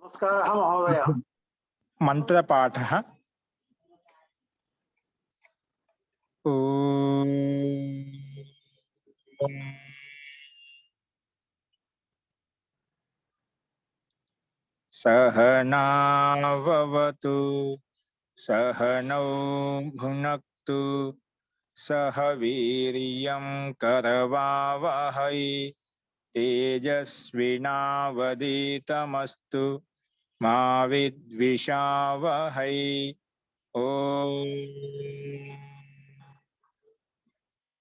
नमस्कारः महोदय। अथ मन्त्रपाठः। ॐ सहनाववतु सहनौ भुनक्तु सह वीर्यं करवावहै तेजस्विनावधीतमस्तु मा विद्विषावहै। ॐ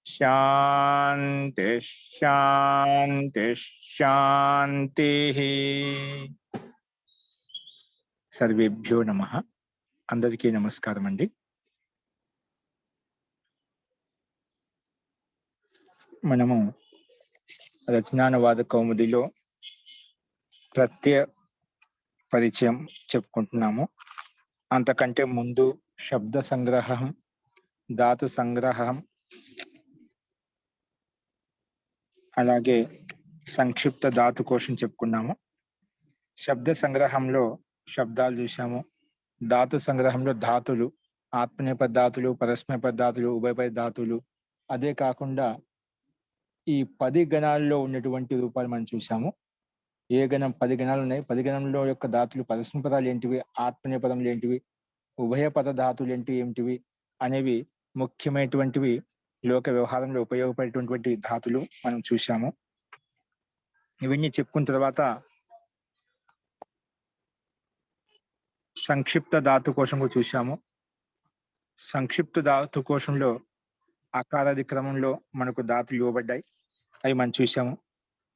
शांति शांति शांतिः। सर्वेभ्यो नमः। अंदरिकी नमस्कारम अंडी। మనము రచనానువాద కౌముదిలో ప్రత్యయ పరిచయం చెప్పుకుంటున్నాము. అంతకంటే ముందు శబ్ద సంగ్రహం, ధాతు సంగ్రహం, అలాగే సంక్షిప్త ధాతు కోశం చెప్పుకున్నాము. శబ్ద సంగ్రహంలో శబ్దాలు చూసాము. ధాతు సంగ్రహంలో ధాతులు, ఆత్మనేప ధాతులు, పరస్మైప ధాతులు, ఉభయపద ధాతులు, అదే కాకుండా ఈ 10 గణాల్లో ఉన్నటువంటి రూపాలు మనం చూసాము. ఏ గణం 10 గణాలు ఉన్నాయి. 10 గణంలో యొక్క ధాతులు పరస్మపదాలు ఏంటివి, ఆత్మనేపదములు ఏంటివి, ఉభయ పద ధాతులు ఏమిటివి అనేవి ముఖ్యమైనటువంటివి లోక వ్యవహారంలో ఉపయోగపడేటువంటి ధాతులు మనం చూసాము. ఇవన్నీ చెప్పుకున్న తర్వాత సంక్షిప్త ధాతు కోశంగా చూసాము. సంక్షిప్త ధాతు కోశంలో అకారాది క్రమంలో మనకు ధాతులు ఇవ్వబడ్డాయి, అవి మనం చూసాము.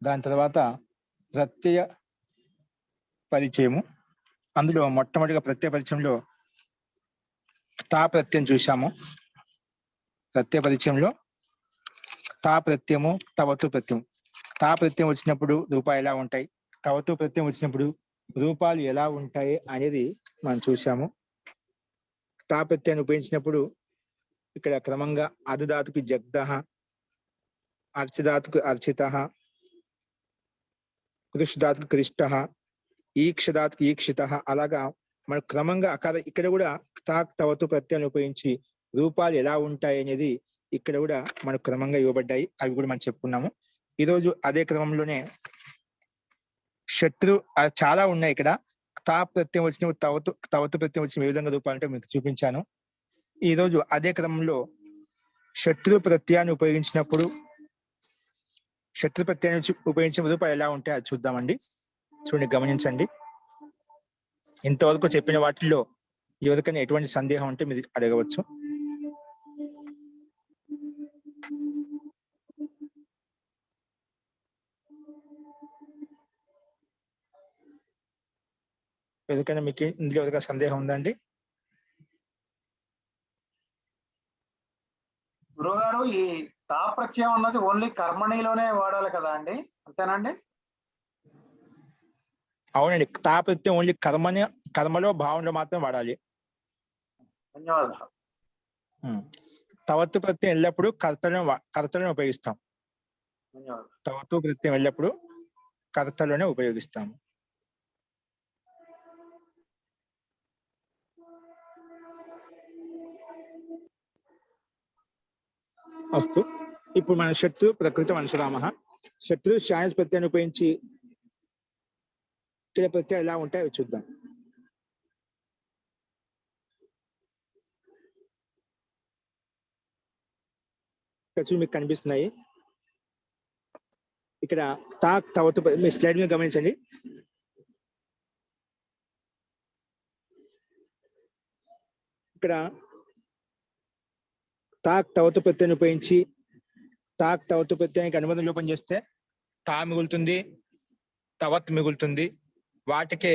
దాని తర్వాత ప్రత్యయ పరిచయము. అందులో మొట్టమొదటిగా ప్రత్యయ పరిచయంలో తా ప్రత్యయం చూసాము. ప్రత్యయ పరిచయంలో తా ప్రత్యయము, తవతు ప్రత్యయం. తా ప్రత్యయం వచ్చినప్పుడు రూపాలు ఎలా ఉంటాయి, తవతు ప్రత్యయం వచ్చినప్పుడు రూపాలు ఎలా ఉంటాయి అనేది మనం చూసాము. తా ప్రత్యయాన్ని ఉపయోగించినప్పుడు ఇక్కడ క్రమంగా అధుధాతుకి జగ్దః, అర్చధాతుకు అర్చితః, కృష్ధాతుకు కృష్టః, ఈక్షధాతుకు ఈక్షితః, అలాగా మన క్రమంగా అకార ఇక్కడ కూడా తాక్ తవతు ప్రత్యయాన్ని ఉపయోగించి రూపాలు ఎలా ఉంటాయి అనేది ఇక్కడ కూడా మనకు క్రమంగా ఇవ్వబడ్డాయి. అవి కూడా మనం చెప్పుకున్నాము. ఈరోజు అదే క్రమంలోనే శత్రు చాలా ఉన్నాయి. ఇక్కడ తా ప్రత్యయం వచ్చినప్పుడు తవతు ప్రత్యయం వచ్చిన ఏ విధంగా రూపాలు అంటే మీకు చూపించాను. ఈ రోజు అదే క్రమంలో శత్రు ప్రత్యయాన్ని ఉపయోగించినప్పుడు శత్రు ప్రత్యయాన్ని ఉపయోగించిన రూపాలు ఎలా ఉంటాయి అది చూద్దామండి. చూడండి, గమనించండి. ఇంతవరకు చెప్పిన వాటిల్లో ఎవరికైనా ఎటువంటి సందేహం ఉంటే మీరు అడగవచ్చు. ఎవరికైనా మీకు ఇందులో ఎవరికైనా సందేహం ఉందండి? గురుగారు, ఈ తా ప్రత్యయం అన్నది ఓన్లీ కర్మణిలోనే వాడాలి కదా అండి, అంతేనండి? అవునండి, తా ప్రత్యయం ఓన్లీ కర్మలో భావంలో మాత్రం వాడాలి. ధన్యవాదాలు. తవత్తు ప్రత్యయం ఎల్లప్పుడు కర్తలను ఉపయోగిస్తాం. ధన్యవాదాలు. తవత్తు ప్రత్యయం ఎల్లప్పుడు కర్తలోనే ఉపయోగిస్తాము. అస్తు. ఇప్పుడు మన శత్రు ప్రకృతి అనుసరామ. శత్రు శాయన్స్ ప్రత్యయాన్ని ఉపయోగించి ఇక్కడ ప్రత్యయాలు ఎలా ఉంటాయో చూద్దాం. ఇక్కడ మీకు కనిపిస్తున్నాయి. ఇక్కడ తాక్ తవతు మీ స్లైడ్ మీద గమనించండి. ఇక్కడ తాక్ తవతు ప్రత్యయాన్ని ఉపయోగించి తాక్ తవతు ప్రత్యయానికి అనుబంధం లోపం చేస్తే తా మిగులుతుంది, తవత్ మిగులుతుంది. వాటికే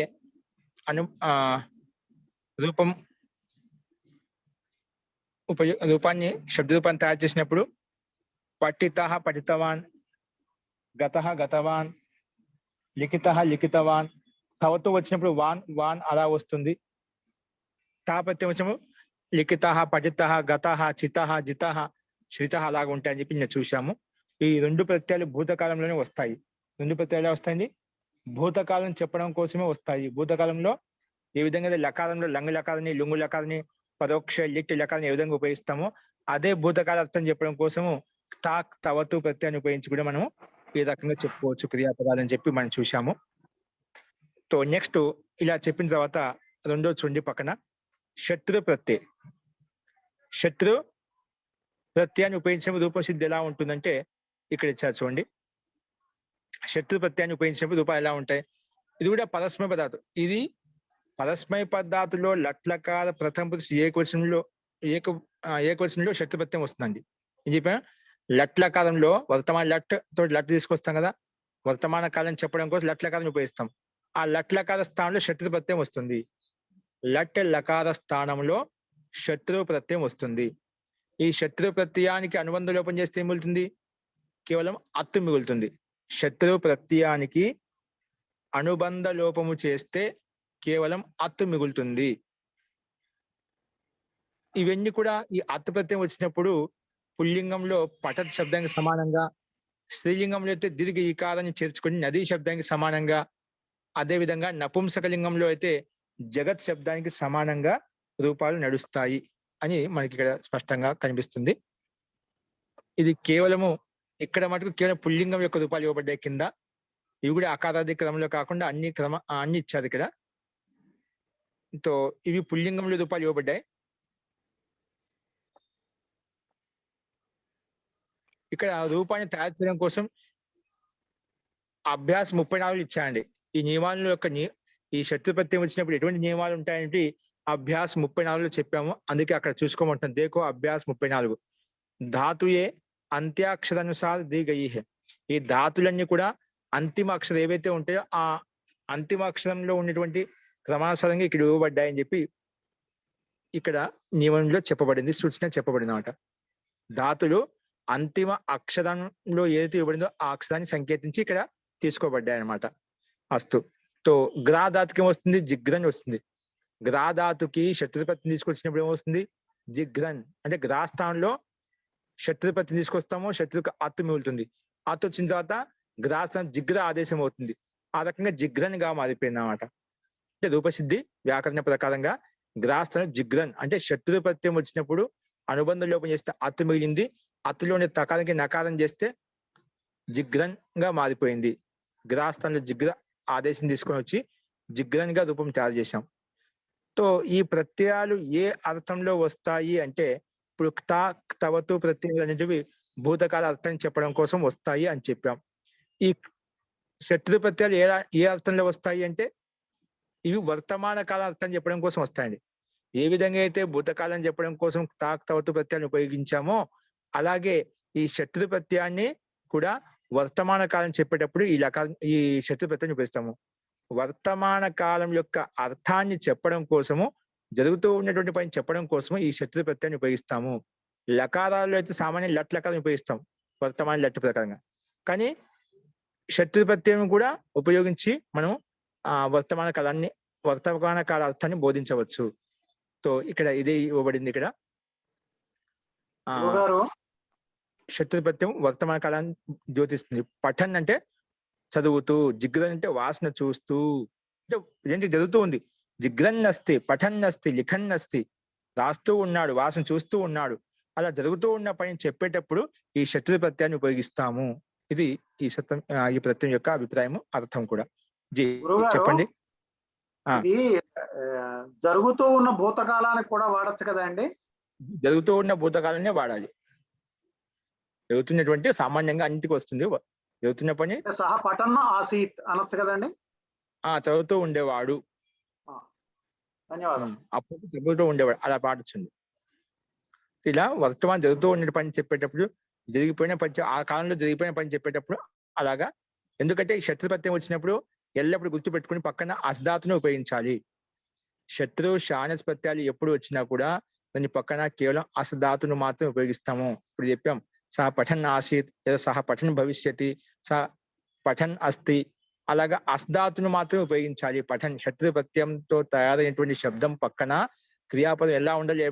రూపాన్ని శబ్ద రూపాన్ని తయారు చేసినప్పుడు పఠితః పఠితవాన్, గతః గతవాన్, లిఖితః లిఖితవాన్. తవతు వచ్చినప్పుడు వాన్ అలా వస్తుంది. తా ప్రత్యయం వచ్చినప్పుడు లిఖితః పఠితః గతః చితః జితః శ్రితః అలాగా ఉంటాయని చెప్పి నేను చూసాము. ఈ 2 ప్రత్యయాలు భూతకాలంలోనే వస్తాయి. 2 ప్రత్యయాలు వస్తాయండి. భూతకాలం చెప్పడం కోసమే వస్తాయి. భూతకాలంలో ఏ విధంగా అయితే లకారంలో లంగు లకారాన్ని, లుంగు లకారాన్ని, పరోక్ష లిట్ లకారాన్ని ఏ విధంగా ఉపయోగిస్తామో అదే భూతకాల అర్థం చెప్పడం కోసము తాక్ తవతు ప్రత్యయాన్ని ఉపయోగించి కూడా మనం ఈ రకంగా చెప్పుకోవచ్చు క్రియాపదాలని చెప్పి మనం చూశాము. సో నెక్స్ట్ ఇలా చెప్పిన తర్వాత రెండో చూడండి పక్కన శత్రు ప్రత్యయ. శత్రు ప్రత్యయాన్ని ఉపయోగించిన రూపం సిద్ధి ఎలా ఉంటుందంటే ఇక్కడ ఇచ్చారు చూడండి. శత్రు ప్రత్యయాన్ని ఉపయోగించినప్పుడు రూపాలు ఎలా ఉంటాయి? ఇది కూడా పరస్మయ పదార్థం. ఇది పరస్మయ పదార్థంలో లట్లకార ప్రథమ పురుషు ఏకవచనంలో శత్రు ప్రత్యయం వస్తుందండి. ఏం చెప్పా? లట్లకారంలో వర్తమాన లట్ తోటి లట్ తీసుకొస్తాం కదా, వర్తమాన కాలం చెప్పడం కోసం లట్లకారం ఉపయోగిస్తాం. ఆ లట్లకార స్థానంలో శత్రు ప్రత్యయం వస్తుంది. లట్ లకార స్థానంలో శత్రు ప్రత్యయం వస్తుంది. ఈ శత్రు ప్రత్యయానికి అనుబంధ లోపం చేస్తే ఏం మిగులుతుంది? కేవలం అత్తు మిగులుతుంది. శత్రు ప్రత్యయానికి అనుబంధ లోపము చేస్తే కేవలం అత్తు మిగులుతుంది. ఇవన్నీ కూడా ఈ అత్తు ప్రత్యయం వచ్చినప్పుడు పుల్లింగంలో పఠత్ శబ్దానికి సమానంగా, స్త్రీలింగంలో అయితే దీర్ఘ ఈకారాన్ని చేర్చుకొని నదీ శబ్దానికి సమానంగా, అదేవిధంగా నపుంసకలింగంలో అయితే జగత్ శబ్దానికి సమానంగా రూపాలు నడుస్తాయి అని మనకి ఇక్కడ స్పష్టంగా కనిపిస్తుంది. ఇది కేవలము ఇక్కడ మటుకు కేవలం పుల్లింగం యొక్క రూపాలు ఇవ్వబడ్డాయి కింద. ఇవి కూడా అకారాది క్రమంలో కాకుండా అన్ని ఇచ్చారు ఇక్కడ. సో ఇవి పుల్లింగంలో రూపాలు ఇవ్వబడ్డాయి. ఇక్కడ రూపాన్ని తయారు చేయడం కోసం అభ్యాస్ 34 ఇచ్చాయండి. ఈ నియమాల యొక్క ఈ శత్రు ప్రత్యయం వచ్చినప్పుడు ఎటువంటి నియమాలు ఉంటాయంటే అభ్యాస్ 34 చెప్పాము. అందుకే అక్కడ చూసుకోమంటాం. దేకో అభ్యాస్ 34 ధాతుయే అంత్యాక్షరానుసార దిగయి. ఈ ధాతులన్నీ కూడా అంతిమ అక్షరం ఏవైతే ఉంటాయో ఆ అంతిమ అక్షరంలో ఉన్నటువంటి క్రమానుసారంగా ఇక్కడ ఇవ్వబడ్డాయని చెప్పి ఇక్కడ నియమంలో చెప్పబడింది, సూచన చెప్పబడింది అన్నమాట. ధాతులు అంతిమ అక్షరంలో ఏదైతే ఇవ్వబడిందో ఆ అక్షరాన్ని సంకేతించి ఇక్కడ తీసుకోబడ్డాయి అన్నమాట. అస్తు. తో గ్రా ధాతుకి ఏమొస్తుంది? జిగ్రన్ వస్తుంది. గ్రా ధాతుకి శత్రుపత్తిని తీసుకొచ్చినప్పుడు ఏమొస్తుంది? జిగ్రన్. అంటే గ్రా స్థానంలో శత్రుపత్తిని తీసుకొస్తామో శత్రుకు అత్తు మిగులుతుంది. అత్తు వచ్చిన తర్వాత గ్రా స్థానం జిగ్ర ఆదేశం అవుతుంది. ఆ రకంగా జిగ్రన్ గా మారిపోయింది అన్నమాట. అంటే రూపసిద్ధి వ్యాకరణ ప్రకారంగా గ్రా స్థానం జిగ్రన్ అంటే శత్రు ప్రత్యయం వచ్చినప్పుడు అనుబంధ లోపం చేస్తే అత్తు మిగిలింది. అత్తులోని తకారానికి నకారం చేస్తే జిగ్రన్ గా మారిపోయింది. గ్రా స్థానంలో జిగ్ర ఆదేశం తీసుకొని వచ్చి జిగ్రన్ గా రూపం తయారు చేశాం. సో ఈ ప్రత్యయాలు ఏ అర్థంలో వస్తాయి అంటే ఇప్పుడు తవతు ప్రత్యయాలు అనేటివి భూతకాల అర్థాన్ని చెప్పడం కోసం వస్తాయి అని చెప్పాం. ఈ శత్రు ప్రత్యయాలు ఏ అర్థంలో వస్తాయి అంటే ఇవి వర్తమాన కాల అర్థం చెప్పడం కోసం వస్తాయండి. ఏ విధంగా అయితే భూతకాలం చెప్పడం కోసం తవతు ప్రత్యయాన్ని ఉపయోగించామో అలాగే ఈ శత్రు ప్రత్యయాన్ని కూడా వర్తమాన కాలం చెప్పేటప్పుడు ఈ శత్రు ప్రత్యయాన్ని ఉపయోగిస్తాము. వర్తమాన కాలం యొక్క అర్థాన్ని చెప్పడం కోసము, జరుగుతూ ఉన్నటువంటి పని చెప్పడం కోసము ఈ శత్రు ప్రత్యయాన్ని ఉపయోగిస్తాము. లకారాల్లో అయితే సామాన్య లట్ లకారం ఉపయోగిస్తాం వర్తమాన లట్ ప్రకారంగా. కానీ శత్రు ప్రత్యయం కూడా ఉపయోగించి మనం వర్తమాన కాల అర్థాన్ని బోధించవచ్చు. సో ఇక్కడ ఇదే ఇవ్వబడింది. ఇక్కడ శత్రు ప్రత్యయం వర్తమాన కాలాన్ని జ్యోతిస్తుంది. పఠన్ అంటే చదువుతూ, జిగ్రన్ అంటే వాసన చూస్తూ, అంటే ఏంటి జరుగుతూ ఉంది. జిగ్రన్ అస్తి, పఠన్ అస్తి, లిఖన్ అస్తి, రాస్తూ ఉన్నాడు, వాసన చూస్తూ ఉన్నాడు. అలా జరుగుతూ ఉన్న పని చెప్పేటప్పుడు ఈ శత్రు ప్రత్యయాన్ని ఉపయోగిస్తాము. ఇది ఈ ప్రత్యయం యొక్క అభిప్రాయం, అర్థం కూడా. జీ చెప్పండి. జరుగుతూ ఉన్న భూతకాలానికి కూడా వాడచ్చు కదా అండి? జరుగుతూ ఉన్న భూతకాలాన్ని వాడాలి. జరుగుతున్నటువంటి సామాన్యంగా అన్నిటికీ వస్తుంది. జరుగుతున్న పని సహా పఠన్ ఆసీత్ అనొచ్చు కదండి? చదువుతూ ఉండేవాడు, ధన్యవాదాలు. అప్పుడు చదువుతూ ఉండేవాడు, అలా పాటించండి. ఇలా వర్తమానం జరుగుతూ ఉండే పని చెప్పేటప్పుడు జరిగిపోయిన పని, ఆ కాలంలో జరిగిపోయిన పని చెప్పేటప్పుడు అలాగా. ఎందుకంటే ఈ శత్రు ప్రత్యయం వచ్చినప్పుడు ఎల్లప్పుడు గుర్తు పెట్టుకుని పక్కన అస్ధాతును ఉపయోగించాలి. శత్రు షానస్ ప్రత్యయాలు ఎప్పుడు వచ్చినా కూడా దాని పక్కన కేవలం అస్ధాతును మాత్రం ఉపయోగిస్తాము. ఇప్పుడు చెప్పాం సహ పఠన్ ఆసీత్ లేదా సహ పఠన్ భవిష్యతి, సహ పఠన్ అస్తి, అలాగా అస్ధాతును మాత్రమే ఉపయోగించాలి. పఠన్ శత్రు ప్రత్యయంతో తయారైనటువంటి శబ్దం పక్కన క్రియాపదం ఎలా ఉండాలి?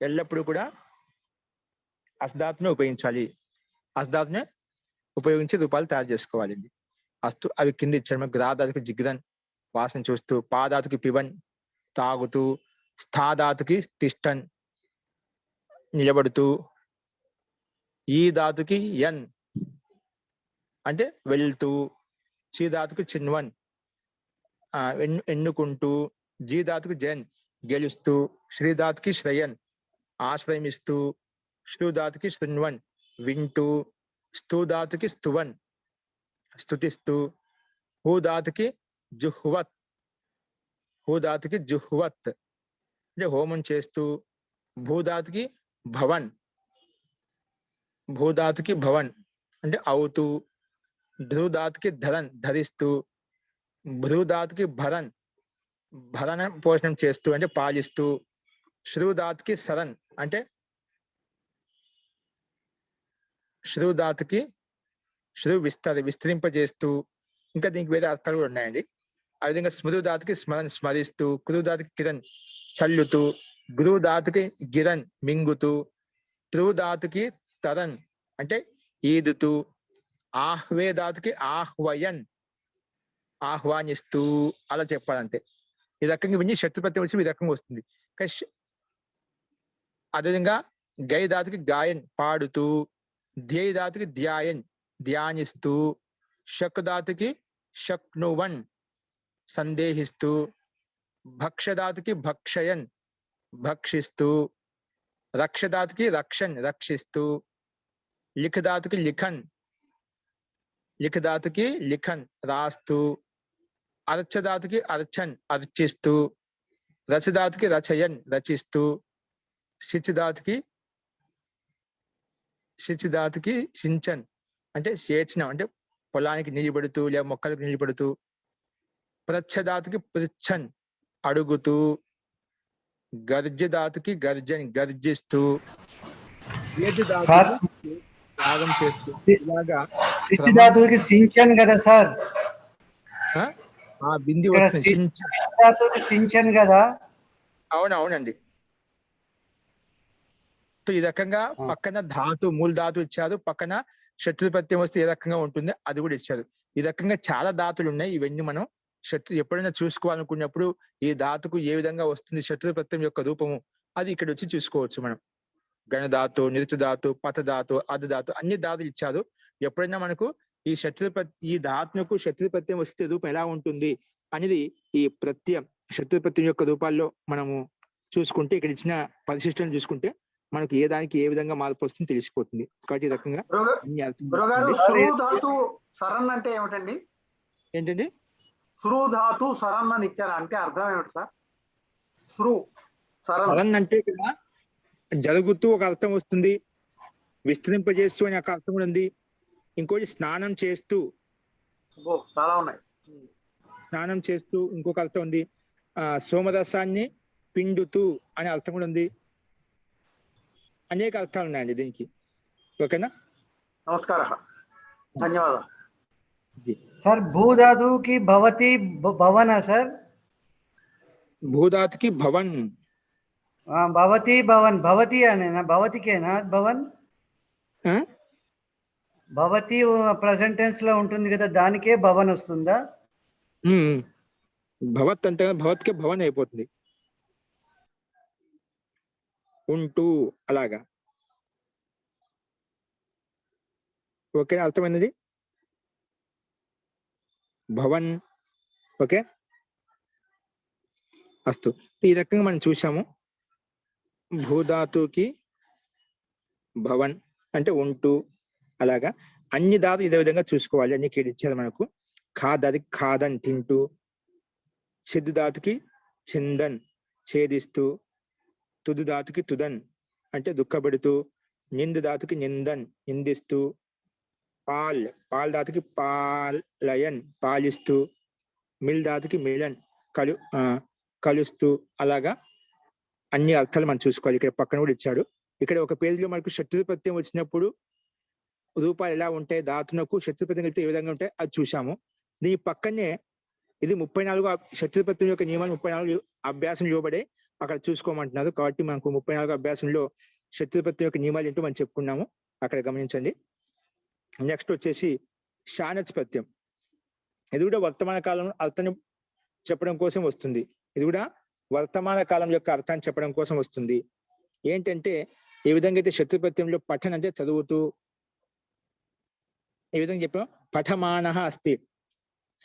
ఎల్లప్పుడు కూడా అస్ధాతును ఉపయోగించాలి. అస్ధాతుని ఉపయోగించి రూపాలు తయారు చేసుకోవాలండి. అస్తు అవి కింద ఇచ్చాడు మనకు. గ్రాధాతుకి జిగ్రన్ వాసన చూస్తూ, పాదాతుకి పిబన్ తాగుతూ, స్థాధాతుకి తిష్టన్ నిలబడుతూ, ఈ ధాతుకి ఎన్ అంటే వెళ్తూ, చి ధాతుకి చిన్వన్ ఎన్నుకుంటూ, జీ ధాతుకి జన్ గెలుస్తూ, శ్రీ ధాతుకి శ్రయన్ ఆశ్రయిస్తూ, శ్రు ధాతుకి శృణ్వన్ వింటూ, స్తు ధాతుకి స్తువన్ స్తుతిస్తూ, హూ ధాతుకి జుహ్వత్ అంటే హోమం చేస్తూ, భూధాతుకి భవన్ అంటే అవుతూ, ధృధాతుకి ధరిస్తూ, భృధాతుకి భరణ పోషణం చేస్తూ అంటే పాలిస్తూ, శ్రుధాతుకి సరన్ అంటే విస్తరింపజేస్తూ, ఇంకా దీనికి వేరే అర్థాలు కూడా ఉన్నాయండి. ఆ విధంగా స్మృధాతుకి స్మరిస్తూ, కురుధాతుకి కిరణ్ చల్లుతూ, గురుధాతుకి గిరణ్ మింగుతూ, త్రుధాతుకి తరన్ అంటే ఈదుతూ, ఆహ్వేధాతుకి ఆహ్వానిస్తూ అలా చెప్పాలంటే. ఈ రకంగా ఇవన్నీ శత్రుపత్యం వచ్చి ఈ రకంగా వస్తుంది. అదేవిధంగా గై ధాతుకి గాయన్ పాడుతూ, ధ్యేయ ధాతుకి ధ్యానిస్తూ, షక్ ధాతుకి షక్నువన్ సందేహిస్తూ, భక్షధాతుకి భక్షయన్ భక్షిస్తూ, రక్షధాతుకి రక్షిస్తూ, లిఖధాతుకి లిఖన్ రాస్తూ, అర్చధాతుకి అర్చిస్తూ, రచధాతుకి రచయన్ రచిస్తూ, శిచిధాతుకి సించన్ అంటే సేచనం అంటే పొలానికి నిలబడుతూ లేదా మొక్కలకు నిలబడుతూ, ప్రచ్ఛధాతుకి పృచ్ఛన్ అడుగుతూ, గర్జధాతుకి గర్జిస్తూ, యాగం చేస్తూ, ఇలాగా ధాతువుకి సించన్ కదా సార్, ఆ బింది వస్తుంది సించన్ కదా. అవునండి. ఈ రకంగా పక్కన మూల ధాతు ఇచ్చారు, పక్కన శత్రుపత్యం వస్తే ఏ రకంగా ఉంటుంది అది కూడా ఇచ్చారు. ఈ రకంగా చాలా ధాతులు ఉన్నాయి. ఇవన్నీ మనం ఎప్పుడైనా చూసుకోవాలనుకున్నప్పుడు ఈ ధాతుకు ఏ విధంగా వస్తుంది శత్రుపత్యం యొక్క రూపము అది ఇక్కడ వచ్చి చూసుకోవచ్చు మనం. గణధాతు, నిరుతుధాతు, పతధాతు, అధధాతు అన్ని ధాతులు ఇచ్చారు. ఎప్పుడైనా మనకు ఈ ధాతుకు శత్రుపత్యం వస్తే రూపం ఎలా ఉంటుంది అనేది ఈ ప్రత్యయం శత్రుపత్యం యొక్క రూపాల్లో మనము చూసుకుంటే, ఇక్కడ ఇచ్చిన పరిశిష్టం చూసుకుంటే మనకు ఏ దానికి ఏ విధంగా మార్పు వస్తుంది తెలిసిపోతుంది. కాబట్టి ఈ రకంగా సరన్ అంటే ఏమిటండి? ఏంటండి ధాతు సరన్ అని ఇచ్చారా అంటే అర్థం ఏమిటి సార్? సరన్ అంటే ఇక్కడ జరుగుతూ ఒక అర్థం వస్తుంది, విస్తరింపజేస్తూ అనే ఒక అర్థం కూడా ఉంది. ఇంకోటి స్నానం చేస్తూ, చాలా ఉన్నాయి. స్నానం చేస్తూ ఇంకొక అర్థం ఉంది. సోమరసాన్ని పిండుతూ అనే అర్థం కూడా ఉంది. అనేక అర్థాలు ఉన్నాయండి దీనికి. ఓకేనా? నమస్కారం, ధన్యవాదాలు సార్. భూధాతుకి భవతి భవన సార్. భూధాతుకి భవన్, భవతి భవన్, భవతి అనేనా? భవతికేనా భవన్? భవతి ప్రెసెంట్ టెన్స్ లో ఉంటుంది కదా, దానికే భవన్ వస్తుందా? భవత్ అంటే భవత్కే భవన్ అయిపోతుంది. ఉంటూ అలాగా. ఓకే, అర్థమైనది. భవన్. ఓకే, అస్తు. ఈ రకంగా మనం చూసాము. భూధాతుకి భవన్ అంటే ఉంటూ అలాగా. అన్ని ధాతులు ఇదే విధంగా చూసుకోవాలి. అన్ని ఇచ్చారు మనకు. ఖాదానికి ఖాదన్ తింటూ, చెద్దు ధాతుకి చిందన్ ఛేదిస్తూ, తుదు ధాతుకి తుదన్ అంటే దుఃఖపడుతూ, నిందు ధాతుకి నిందన్ నిందిస్తూ, పాల్ ధాతుకి పాలయన్ పాలిస్తూ, మిల్ ధాతుకి మిలన్ కలుస్తూ అలాగా అన్ని అర్థాలు మనం చూసుకోవాలి. ఇక్కడ పక్కన కూడా ఇచ్చాడు. ఇక్కడ ఒక పేజీలో మనకు శత్రుపత్యం వచ్చినప్పుడు రూపాలు ఎలా ఉంటాయి, ధాతునకు శత్రుపత్యం కలిపితే ఏ విధంగా ఉంటాయి అది చూసాము. దీని పక్కనే ఇది 34 శత్రుపత్యం యొక్క నియమాలు 34 అభ్యాసం ఇవ్వబడే అక్కడ చూసుకోమంటున్నారు. కాబట్టి మనకు 34 అభ్యాసంలో శత్రుపత్యం యొక్క నియమాలు ఏంటో మనం చెప్పుకున్నాము, అక్కడ గమనించండి. నెక్స్ట్ వచ్చేసి షానచ్ పత్యం. ఇది కూడా వర్తమాన కాలం అర్థాన్ని చెప్పడం కోసం వస్తుంది. ఇది కూడా వర్తమాన కాలం యొక్క అర్థాన్ని చెప్పడం కోసం వస్తుంది. ఏంటంటే ఏ విధంగా అయితే శత్రు ప్రత్యయంలో పఠన్ అంటే చదువుతూ, ఏ విధంగా చెప్పాం, పఠమానః అస్తి,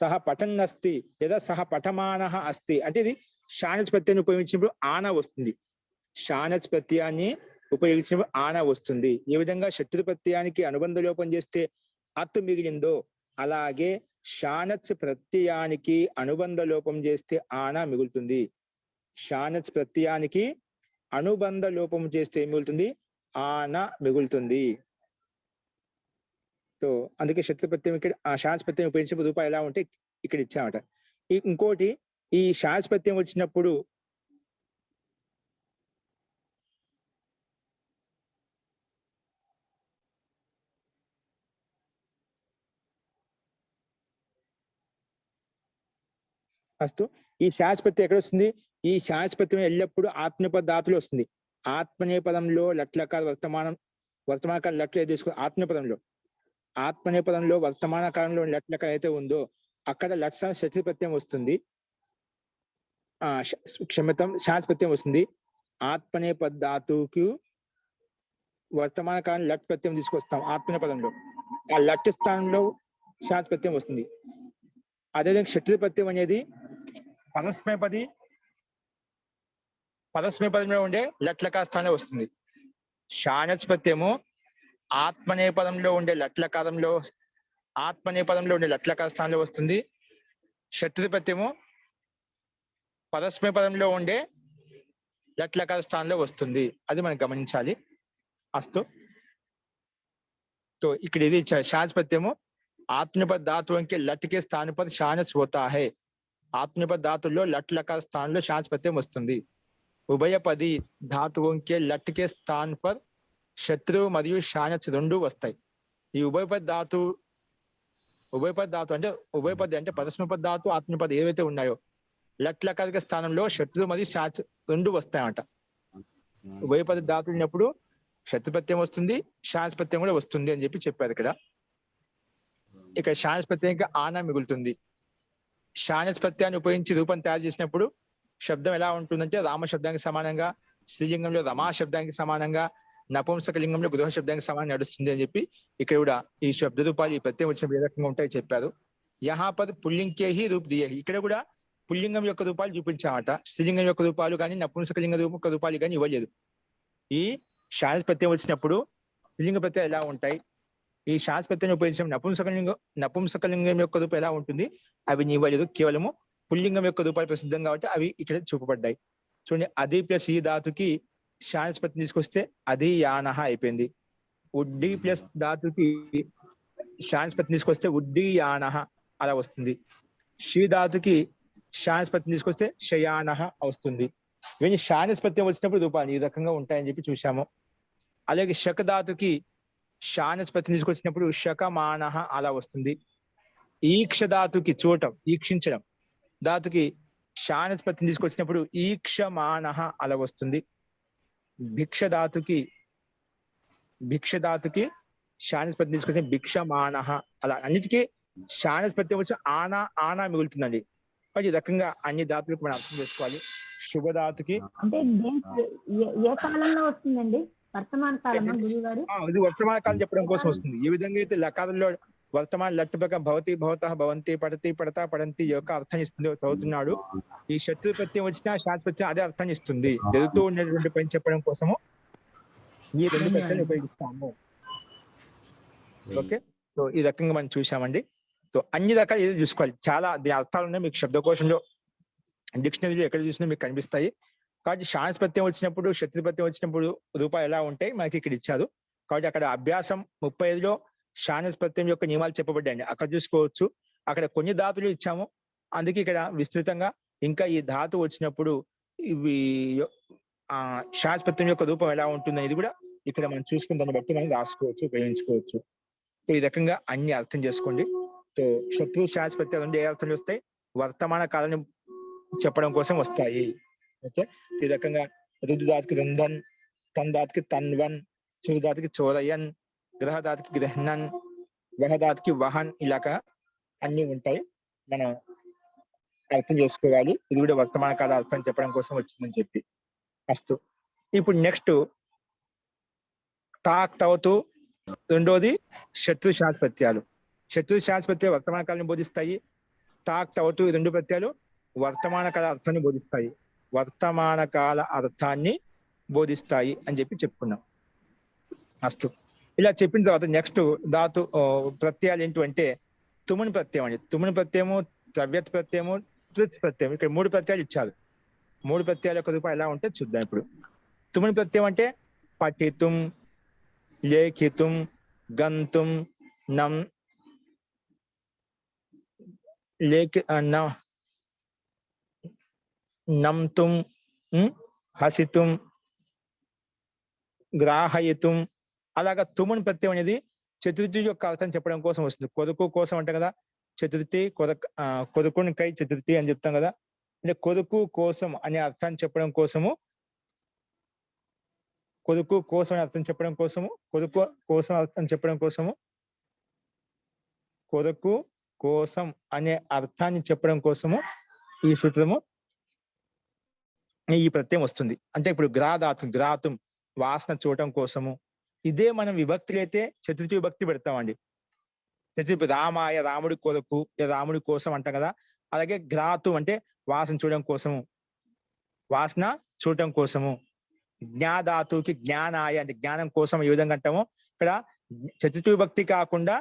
సహ పఠన్ అస్తి లేదా సహ పఠమానః అస్తి అంటే ఇది షానచ్ ప్రత్యయాన్ని ఉపయోగించినప్పుడు ఆన వస్తుంది. షానచ్ ప్రత్యయాన్ని ఉపయోగించినప్పుడు ఆన వస్తుంది. ఏ విధంగా శత్రు ప్రత్యయానికి అనుబంధ లోపం చేస్తే అత్తు మిగిలిందో అలాగే షానచ్ ప్రత్యయానికి అనుబంధ లోపం చేస్తే ఆన మిగులుతుంది. షానచ్ ప్రత్యయానికి అనుబంధ లోపం చేస్తే ఏం మిగులుతుంది? ఆన మిగులుతుంది. సో అందుకే శత్రు ప్రత్యయం ఇక్కడ ఆ షానచ్ ప్రత్యయం ఉపయోగించిన రూపాయి ఎలా ఉంటే ఇక్కడ ఇచ్చామట. ఇంకోటి ఈ షానచ్ ప్రత్యయం వచ్చినప్పుడు ఫస్ట్ ఈ శాశ్వతం ఎక్కడ వస్తుంది? ఈ శాశ్వతం ఎల్లప్పుడూ ఆత్మనేపద ధాతులు వస్తుంది. ఆత్మనేపదంలో లట్లకాల వర్తమాన కాలం లట్లు ఏది తీసుకుని ఆత్మనేపదంలో వర్తమాన కాలంలో లట్లకాల అయితే ఉందో అక్కడ లక్ష శత్రు ప్రత్యయం వస్తుంది. క్షమితం శాశ్వతం వస్తుంది. ఆత్మనేపద ధాతుకు వర్తమాన కాలం లట్ ప్రత్యయం తీసుకొస్తాం ఆత్మనేపదంలో. ఆ లట్ స్థానంలో శాశ్వతం వస్తుంది. అదేవిధంగా శత్రు ప్రత్యయం అనేది పరస్మేపదంలో ఉండే లట్లకా స్థానంలో వస్తుంది. షానచ్ ప్రత్యయము ఆత్మనేపదంలో ఉండే లట్లకారంలో ఉండే లట్లకా స్థానంలో వస్తుంది. శత్రు ప్రత్యయము పరస్మేపదంలో ఉండే లట్లకా స్థానంలో వస్తుంది. అది మనం గమనించాలి. అస్తు. तो ఇక్కడ ఇది शानच प्रत्यय आत्मनिपद धातु के लट के स्थान पर शानच होता है. आत्मनिपद धातुల్లో लट लकार స్థానంలో शानच प्रत्यय వస్తుంది. ఉభయపది ధాతువు के लट के स्थान पर శత్రు మరియు శానచ్ రెండు వస్తాయి. ఈ ఉభయపది ధాతు అంటే ఉభయపది అంటే పరస్మపద ధాతు ఆత్మనిపద ఏవైతే ఉన్నాయో లట్ లకారిక స్థానంలో శత్రు మరియు శానచ్ రెండు వస్తాయంట. ఉభయపది ధాతు ఉన్నప్పుడు శత్రు ప్రత్యయం వస్తుంది, శానచ్ ప్రత్యయం కూడా వస్తుంది అని చెప్పి చెప్పారు ఇక్కడ. ఇక శానచ్ ప్రత్యయంగా ఆన మిగులుతుంది. శానచ్ ప్రత్యయాన్ని ఉపయోగించి రూపం తయారు చేసినప్పుడు శబ్దం ఎలా ఉంటుందంటే రామ శబ్దానికి సమానంగా, స్త్రీలింగంలో రమా శబ్దానికి సమానంగా, నపుంసక లింగంలో గృహ శబ్దానికి సమానం నడుస్తుంది అని చెప్పి ఇక్కడ కూడా ఈ శబ్ద రూపాలు ఈ ప్రత్యయం వచ్చిన ఏ రకంగా ఉంటాయో చెప్పారు. యహాపద్ పుల్లింగే హి రూప్ దియే, ఇక్కడ కూడా పుల్లింగం యొక్క రూపాలు చూపించామట. స్త్రీలింగం యొక్క రూపాలు కానీ నపుంసక లింగ యొక్క రూపాలు కానీ ఇవ్వలేదు. ఈ శానచ్ ప్రత్యయం వచ్చినప్పుడు స్త్రీలింగ ప్రత్యయం ఎలా ఉంటాయి, ఈ శానచ్ ప్రత్యయం ఉపయోగించిన నపుంసక లింగం యొక్క రూపం ఎలా ఉంటుంది అవి ఇవ్వలేదు. కేవలము పుల్లింగం యొక్క రూపాలు ప్రసిద్ధం కాబట్టి అవి ఇక్కడ చూపబడ్డాయి. చూడండి, అది ప్లస్ ఈ ధాతుకి శానచ్ ప్రత్యయం తీసుకొస్తే అది యానహ అయిపోయింది. ఉడ్డి ప్లస్ ధాతుకి శానచ్ ప్రత్యయం తీసుకొస్తే ఉడ్డి యానహ అలా వస్తుంది. షీ ధాతుకి శానచ్ ప్రత్యయం తీసుకొస్తే శయానహ వస్తుంది. ఇవన్నీ శానచ్ ప్రత్యయం వచ్చినప్పుడు రూపాలు ఈ రకంగా ఉంటాయని చెప్పి చూసాము. అలాగే శక ధాతుకి శానచ్ ప్రత్యయం తీసుకొచ్చినప్పుడు శకమానహ అలా వస్తుంది. ఈక్ష ధాతుకి చూడటం, ఈక్షించడం ధాతుకి శానచ్ ప్రత్యయం తీసుకొచ్చినప్పుడు ఈక్షమానహ అలా వస్తుంది. భిక్ష ధాతుకి శానచ్ ప్రత్యయం తీసుకొచ్చిన భిక్షమానహ అలా అన్నిటికీ శానచ్ ప్రత్యయం వచ్చి ఆనా మిగులుతుందండి. మరి ఈ రకంగా అన్ని ధాతులకు మనం అర్థం చేసుకోవాలి. శుభ ధాతుకి అంటే ఏ కాలంలో వస్తుందండి? వర్తమాన కాలమా గురుగారు? ఇది వర్తమాన కాలం చెప్పడం కోసం వస్తుంది. ఏ విధంగా అయితే లకారంలో వర్తమాన లట్టుపక భవతి భవత భవంతి పడతి పడతా పడంతి యొక్క అర్థం ఇస్తుంది చదువుతున్నాడు. ఈ శత్రు ప్రత్యయం వచ్చిన శానచ్ ప్రత్యయం అదే అర్థం ఇస్తుంది. జరుగుతూ ఉండేటువంటి పని చెప్పడం కోసము ఈ రెండు ప్రత్యయాలు ఉపయోగిస్తాము. ఓకే, సో ఈ రకంగా మనం చూసామండి. సో అన్ని రకాలు ఏదో చూసుకోవాలి. చాలా అర్థాలు ఉన్నాయి మీకు శబ్దకోశంలో, డిక్షనరీలో ఎక్కడ చూసినా మీకు కనిపిస్తాయి. కాబట్టి శానచ్ ప్రత్యయం వచ్చినప్పుడు శత్రు ప్రత్యయం వచ్చినప్పుడు రూపాలు ఎలా ఉంటాయి మనకి ఇక్కడ ఇచ్చారు. కాబట్టి అక్కడ అభ్యాసం 35లో శానచ్ ప్రత్యయం యొక్క నియమాలు చెప్పబడ్డాయండి, అక్కడ చూసుకోవచ్చు. అక్కడ కొన్ని ధాతులు ఇచ్చాము, అందుకే ఇక్కడ విస్తృతంగా ఇంకా ఈ ధాతు వచ్చినప్పుడు ఇవి శానచ్ ప్రత్యయం యొక్క రూపం ఎలా ఉంటుందని ఇది కూడా ఇక్కడ మనం చూసుకున్న దాన్ని బట్టి మనం రాసుకోవచ్చు, ఉపయోగించుకోవచ్చు. సో ఈ రకంగా అన్ని అర్థం చేసుకోండి. సో శత్రు శానచ్ ప్రత్యయాలు రెండు ఏ అర్థంలో వస్తాయి? వర్తమాన కాలాన్ని చెప్పడం కోసం వస్తాయి. ఓకే, ఈ రకంగా రుదు ధాతుకి రుంధన్, తన్ ధాతుకి తన్వన్, చోరు ధాతుకి చోరయన్, గ్రహ ధాతుకి గ్రహణన్, వహ ధాతుకి వహన్, ఇలాగా అన్ని ఉంటాయి. మనం అర్థం చేసుకోవాలి. ఇది కూడా వర్తమాన కాల అర్థం చెప్పడం కోసం వచ్చిందని చెప్పి. ఫస్ట్ ఇప్పుడు నెక్స్ట్ తాక్ తవతు, రెండోది శత్రు శాస్త్రత్యాలు. శత్రు శాస్త్రత్యాలు వర్తమాన కాలాన్ని బోధిస్తాయి. తాక్ తవతు ఈ రెండు ప్రత్యయాలు వర్తమాన కాల అర్థాన్ని బోధిస్తాయి. వర్తమాన కాల అర్థాన్ని బోధిస్తాయి అని చెప్పి చెప్పుకున్నాం. అస్తు. ఇలా చెప్పిన తర్వాత నెక్స్ట్ ధాతు ప్రత్యయాలు ఏంటంటే తుముని ప్రత్యయం అండి. తుముని ప్రత్యయము, ద్రవ్యత్ ప్రత్యయము, తృత్ ప్రత్యయం. ఇక్కడ 3 ప్రత్యయాలు ఇచ్చారు. 3 ప్రత్యయాల యొక్క రూపం ఎలా ఉంటే చూద్దాం ఇప్పుడు. తుముని ప్రత్యయం అంటే పఠితుం, లేఖితుం, గంతుం, నం నంతుం, హసితుం, గ్రాహయితుం. అలాగా తుముని ప్రత్యయం అనేది చతుర్థి యొక్క అర్థం చెప్పడం కోసం వస్తుంది. కొదుకు కోసం అంటే కదా చతుర్థి, కొదుకుని కై చతుర్థి అని చెప్తాం కదా. అంటే కొదుకు కోసం అనే అర్థాన్ని చెప్పడం కోసము, కొదుకు కోసం అనే అర్థం చెప్పడం కోసము, కొదుకు కోసం అర్థం చెప్పడం కోసము, కొదుకు కోసం అనే అర్థాన్ని చెప్పడం కోసము ఈ సూత్రము, ఈ ప్రత్యయం వస్తుంది. అంటే ఇప్పుడు గ్రాతుం వాసన చూడటం కోసము. ఇదే మనం విభక్తులు అయితే చతుర్థి విభక్తి పెడతామండి. చతుర్థి రామాయ, రాముడి కొరకు, రాముడి కోసం అంటాం కదా. అలాగే గ్రాతు అంటే వాసన చూడడం కోసము, వాసన చూడటం కోసము. జ్ఞాధాతుకి జ్ఞానాయ అంటే జ్ఞానం కోసం ఈ విధంగా అంటాము. ఇక్కడ చతుర్థి విభక్తి కాకుండా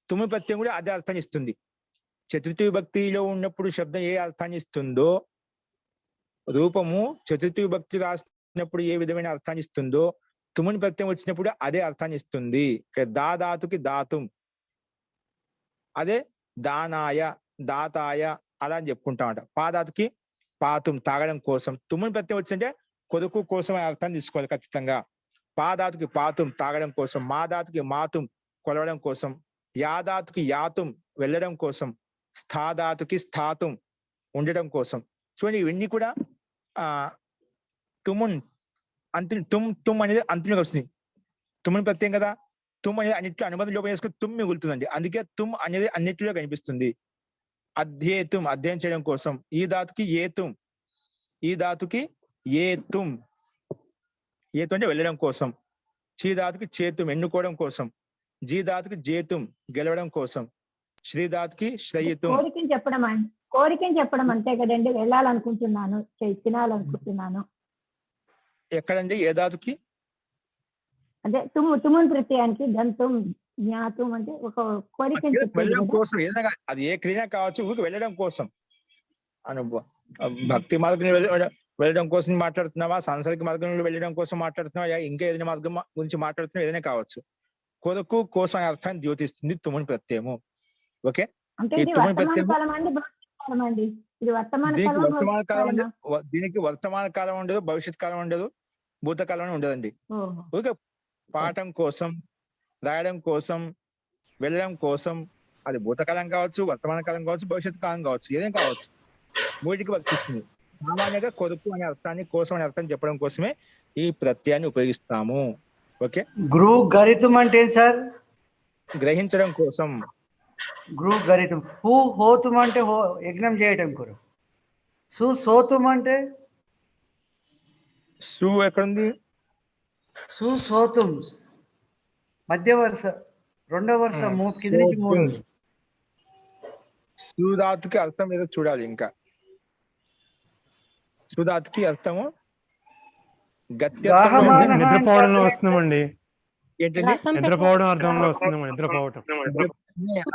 తుమ్మి ప్రత్యయం కూడా అదే అర్థాన్ని ఇస్తుంది. చతుర్థి విభక్తిలో ఉన్నప్పుడు శబ్దం ఏ అర్థాన్ని ఇస్తుందో, రూపము చతుర్థి విభక్తి రాసినప్పుడు ఏ విధమైన అర్థాన్ని ఇస్తుందో, తుముని ప్రత్యయం వచ్చినప్పుడు అదే అర్థాన్ని ఇస్తుంది. ఇక్కడ దాధాతుకి దాతుం, అదే దానాయ, దాతాయ అలా అని చెప్పుకుంటామట. పాదాతుకి పాతుం తాగడం కోసం. తుముని ప్రత్యయం వచ్చిందంటే కొదుకు కోసం అనే అర్థాన్ని తీసుకోవాలి ఖచ్చితంగా. పాదాతుకి పాతుం తాగడం కోసం. మాదాతుకి మాతుం కొలవడం కోసం. యాదాతుకి యాతుం వెళ్ళడం కోసం. స్థాదాతుకి స్థాతుం ఉండడం కోసం. చూడండి ఇవన్నీ కూడా తుమున్ అంతి తుమ్ అనేది అంతిని వస్తుంది. తుమ్ముని ప్రత్యయం కదా. తుమ్ అనేది అన్నిట్లో అనుమతి లోపం చేసుకుని తుమ్ మిగులుతుందండి. అందుకే తుమ్ అనేది అన్నిటిలో కనిపిస్తుంది. అధ్యేతుం అధ్యయనం చేయడం కోసం. ఈ ధాతుకి ఏతుం, ఈ ధాతుకి ఏతుం, ఏతు అంటే వెళ్ళడం కోసం. చీ ధాతుకి చేతుం ఎన్నుకోవడం కోసం. జీ ధాతుకి జేతుం గెలవడం కోసం. శ్రీ ధాతుకి శ్రయితుం కోరికని చెప్పడం అంతే కదండి. వెళ్ళాలనుకుంటున్నాను, తినాలనుకుంటున్నాను. ఎక్కడండి ఏ ధాతుకి? అదే తుమున్ ప్రత్యయానికి గంతుం, జ్ఞాతుం అంటే ఒక కోరికని వెళ్ళడం కోసం. ఏదైనా అది ఏ క్రియ కావచ్చు, ఊరికి వెళ్ళడం కోసం. భక్తి మార్గం వెళ్ళడం కోసం మాట్లాడుతున్నావా, సాంసారిక మార్గంలో వెళ్ళడం కోసం మాట్లాడుతున్నావా, ఇంకా ఏదైనా మార్గం గురించి మాట్లాడుతున్నావా, ఏదైనా కావచ్చు. కొరకు కోసం అనే అర్థాన్ని ద్యోతిస్తుంది తుముని ప్రత్యయము. ఓకే. ఈ తుముని ప్రత్యయము దీనికి వర్తమాన కాలం ఉండదు, భవిష్యత్ కాలం ఉండదు, భూతకాలం ఉండదండి. ఓకే. పాఠం కోసం, రాయడం కోసం, వెళ్ళడం కోసం. అది భూతకాలం కావచ్చు, వర్తమాన కాలం కావచ్చు, భవిష్యత్ కాలం కావచ్చు, ఏదైనా కావచ్చు. మూటికి వర్తిస్తుంది. సామాన్యంగా కొరకు అనే అర్థాన్ని, కోసం అనే అర్థాన్ని చెప్పడం కోసమే ఈ ప్రత్యయాన్ని ఉపయోగిస్తాము. ఓకే. గరితం అంటే సార్ గ్రహించడం కోసం. గరితం. హోతుం అంటే యజ్ఞం చేయటం కొరకు. సోతుం అంటే సు ఎక్కడుంది? సోతుం మధ్య వరుస, రెండో వరుస, కింద నుంచి 3. సుధాతుకి అర్థం ఏదో చూడాలి. ఇంకా సుధాతుకి అర్థము నిద్రపోవడంలో వస్తుందండి. ఏంటండి? నిద్రపోవడం అర్థంలో వస్తుందేమో. నిద్రపోవటం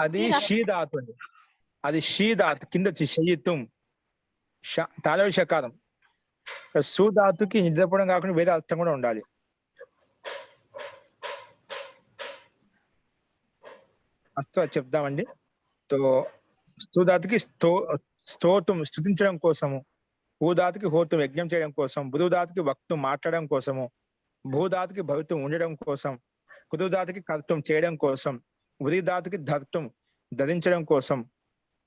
అది షీధాతు అండి. అది షీధాతు కింద వచ్చి షయితుం తాళవి షకారం. సుధాతుకి నిద్రపోవడం కాకుండా వేరే అర్థం కూడా ఉండాలి. అస్తు అది చెప్దామండి. స్థూధాతుకి స్తోత్రం స్తుతించడం కోసము. భూధాతుకి హోతం యజ్ఞం చేయడం కోసం. బుధుధాతుకి వక్తం మాట్లాడడం కోసము. భూధాతుకి భవిత్వం ఉండడం కోసం. కుదుధాతుకి కర్తం చేయడం కోసం. ఉరిధాతుకి ధర్తం ధరించడం కోసం.